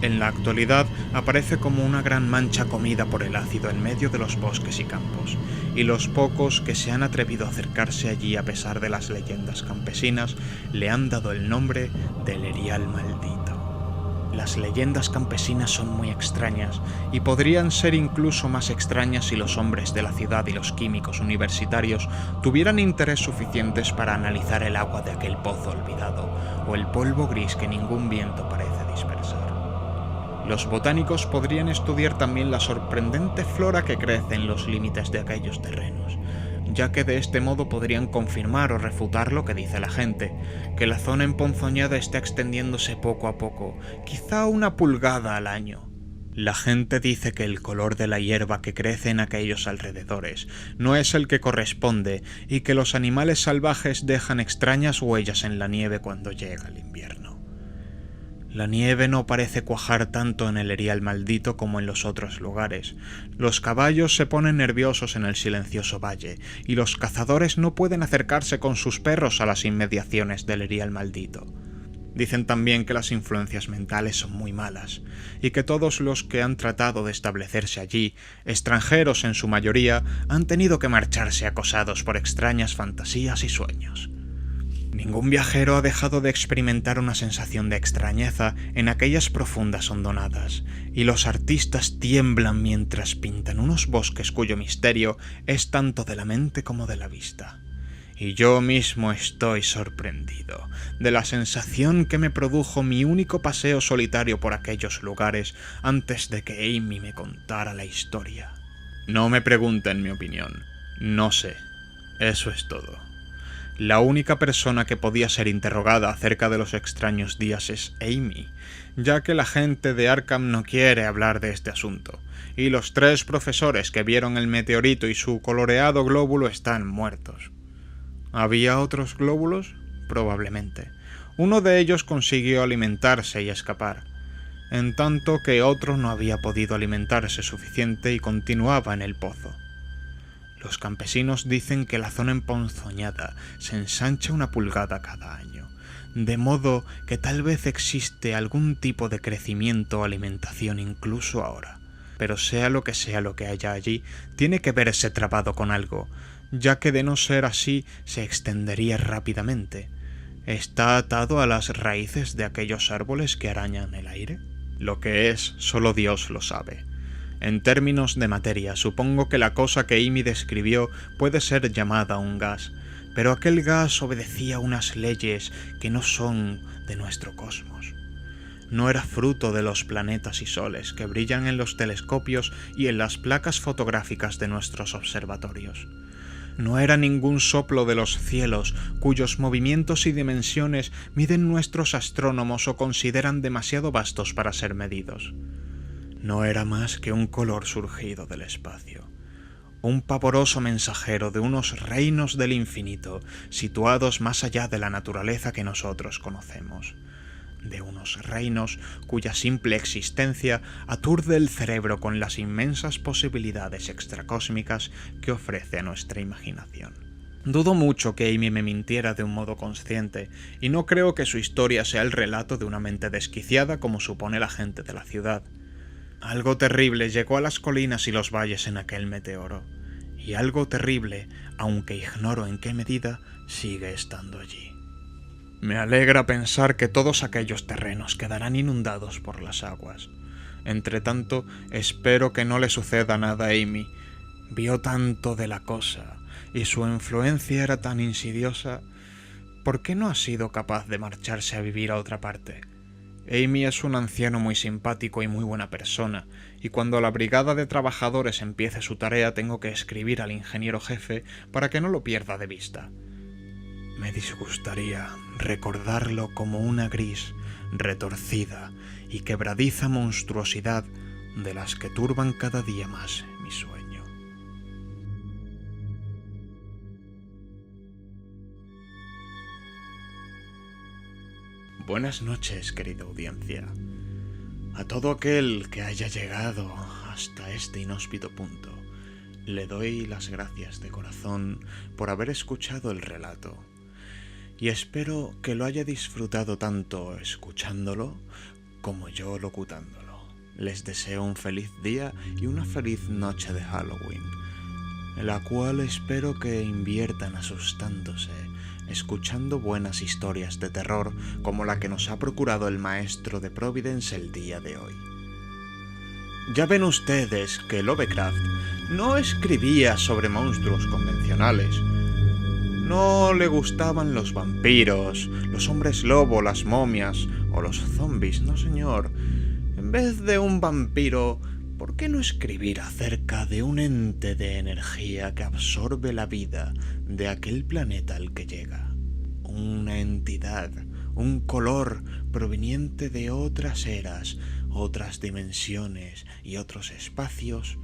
En la actualidad aparece como una gran mancha comida por el ácido en medio de los bosques y campos, y los pocos que se han atrevido a acercarse allí a pesar de las leyendas campesinas le han dado el nombre del Erial Maldito. Las leyendas campesinas son muy extrañas, y podrían ser incluso más extrañas si los hombres de la ciudad y los químicos universitarios tuvieran interés suficientes para analizar el agua de aquel pozo olvidado, o el polvo gris que ningún viento parece dispersar. Los botánicos podrían estudiar también la sorprendente flora que crece en los límites de aquellos terrenos, ya que de este modo podrían confirmar o refutar lo que dice la gente, que la zona emponzoñada está extendiéndose poco a poco, quizá 1 pulgada al año. La gente dice que el color de la hierba que crece en aquellos alrededores no es el que corresponde y que los animales salvajes dejan extrañas huellas en la nieve cuando llega el invierno. La nieve no parece cuajar tanto en el Erial Maldito como en los otros lugares. Los caballos se ponen nerviosos en el silencioso valle, y los cazadores no pueden acercarse con sus perros a las inmediaciones del Erial Maldito. Dicen también que las influencias mentales son muy malas, y que todos los que han tratado de establecerse allí, extranjeros en su mayoría, han tenido que marcharse acosados por extrañas fantasías y sueños. Ningún viajero ha dejado de experimentar una sensación de extrañeza en aquellas profundas hondonadas, y los artistas tiemblan mientras pintan unos bosques cuyo misterio es tanto de la mente como de la vista. Y yo mismo estoy sorprendido de la sensación que me produjo mi único paseo solitario por aquellos lugares antes de que Amy me contara la historia. No me pregunten mi opinión, no sé, eso es todo. La única persona que podía ser interrogada acerca de los extraños días es Amy, ya que la gente de Arkham no quiere hablar de este asunto, y los 3 profesores que vieron el meteorito y su coloreado glóbulo están muertos. ¿Había otros glóbulos? Probablemente. Uno de ellos consiguió alimentarse y escapar, en tanto que otro no había podido alimentarse suficiente y continuaba en el pozo. Los campesinos dicen que la zona emponzoñada se ensancha 1 pulgada cada año, de modo que tal vez existe algún tipo de crecimiento o alimentación incluso ahora. Pero sea lo que haya allí, tiene que verse trabado con algo, ya que de no ser así se extendería rápidamente. ¿Está atado a las raíces de aquellos árboles que arañan el aire? Lo que es, solo Dios lo sabe. En términos de materia, supongo que la cosa que Amy describió puede ser llamada un gas, pero aquel gas obedecía unas leyes que no son de nuestro cosmos. No era fruto de los planetas y soles que brillan en los telescopios y en las placas fotográficas de nuestros observatorios. No era ningún soplo de los cielos cuyos movimientos y dimensiones miden nuestros astrónomos o consideran demasiado vastos para ser medidos. No era más que un color surgido del espacio, un pavoroso mensajero de unos reinos del infinito situados más allá de la naturaleza que nosotros conocemos, de unos reinos cuya simple existencia aturde el cerebro con las inmensas posibilidades extracósmicas que ofrece a nuestra imaginación. Dudo mucho que Amy me mintiera de un modo consciente, y no creo que su historia sea el relato de una mente desquiciada como supone la gente de la ciudad. Algo terrible llegó a las colinas y los valles en aquel meteoro, y algo terrible, aunque ignoro en qué medida, sigue estando allí. Me alegra pensar que todos aquellos terrenos quedarán inundados por las aguas. Entretanto, espero que no le suceda nada a Amy. Vio tanto de la cosa, y su influencia era tan insidiosa. ¿Por qué no ha sido capaz de marcharse a vivir a otra parte? Amy es un anciano muy simpático y muy buena persona, y cuando la brigada de trabajadores empiece su tarea tengo que escribir al ingeniero jefe para que no lo pierda de vista. Me disgustaría recordarlo como una gris, retorcida y quebradiza monstruosidad de las que turban cada día más mi sueño. Buenas noches, querida audiencia. A todo aquel que haya llegado hasta este inhóspito punto, le doy las gracias de corazón por haber escuchado el relato, y espero que lo haya disfrutado tanto escuchándolo como yo locutándolo. Les deseo un feliz día y una feliz noche de Halloween, en la cual espero que inviertan asustándose, escuchando buenas historias de terror como la que nos ha procurado el maestro de Providence el día de hoy. Ya ven ustedes que Lovecraft no escribía sobre monstruos convencionales. No le gustaban los vampiros, los hombres lobo, las momias o los zombies, no señor. En vez de un vampiro, ¿por qué no escribir acerca de un ente de energía que absorbe la vida de aquel planeta al que llega? Una entidad, un color proveniente de otras eras, otras dimensiones y otros espacios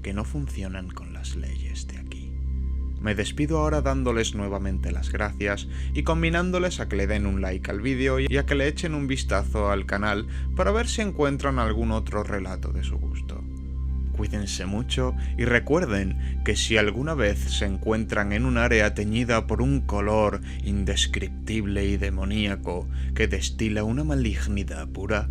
que no funcionan con las leyes de aquí. Me despido ahora dándoles nuevamente las gracias y combinándoles a que le den un like al vídeo y a que le echen un vistazo al canal para ver si encuentran algún otro relato de su gusto. Cuídense mucho y recuerden que si alguna vez se encuentran en un área teñida por un color indescriptible y demoníaco que destila una malignidad pura,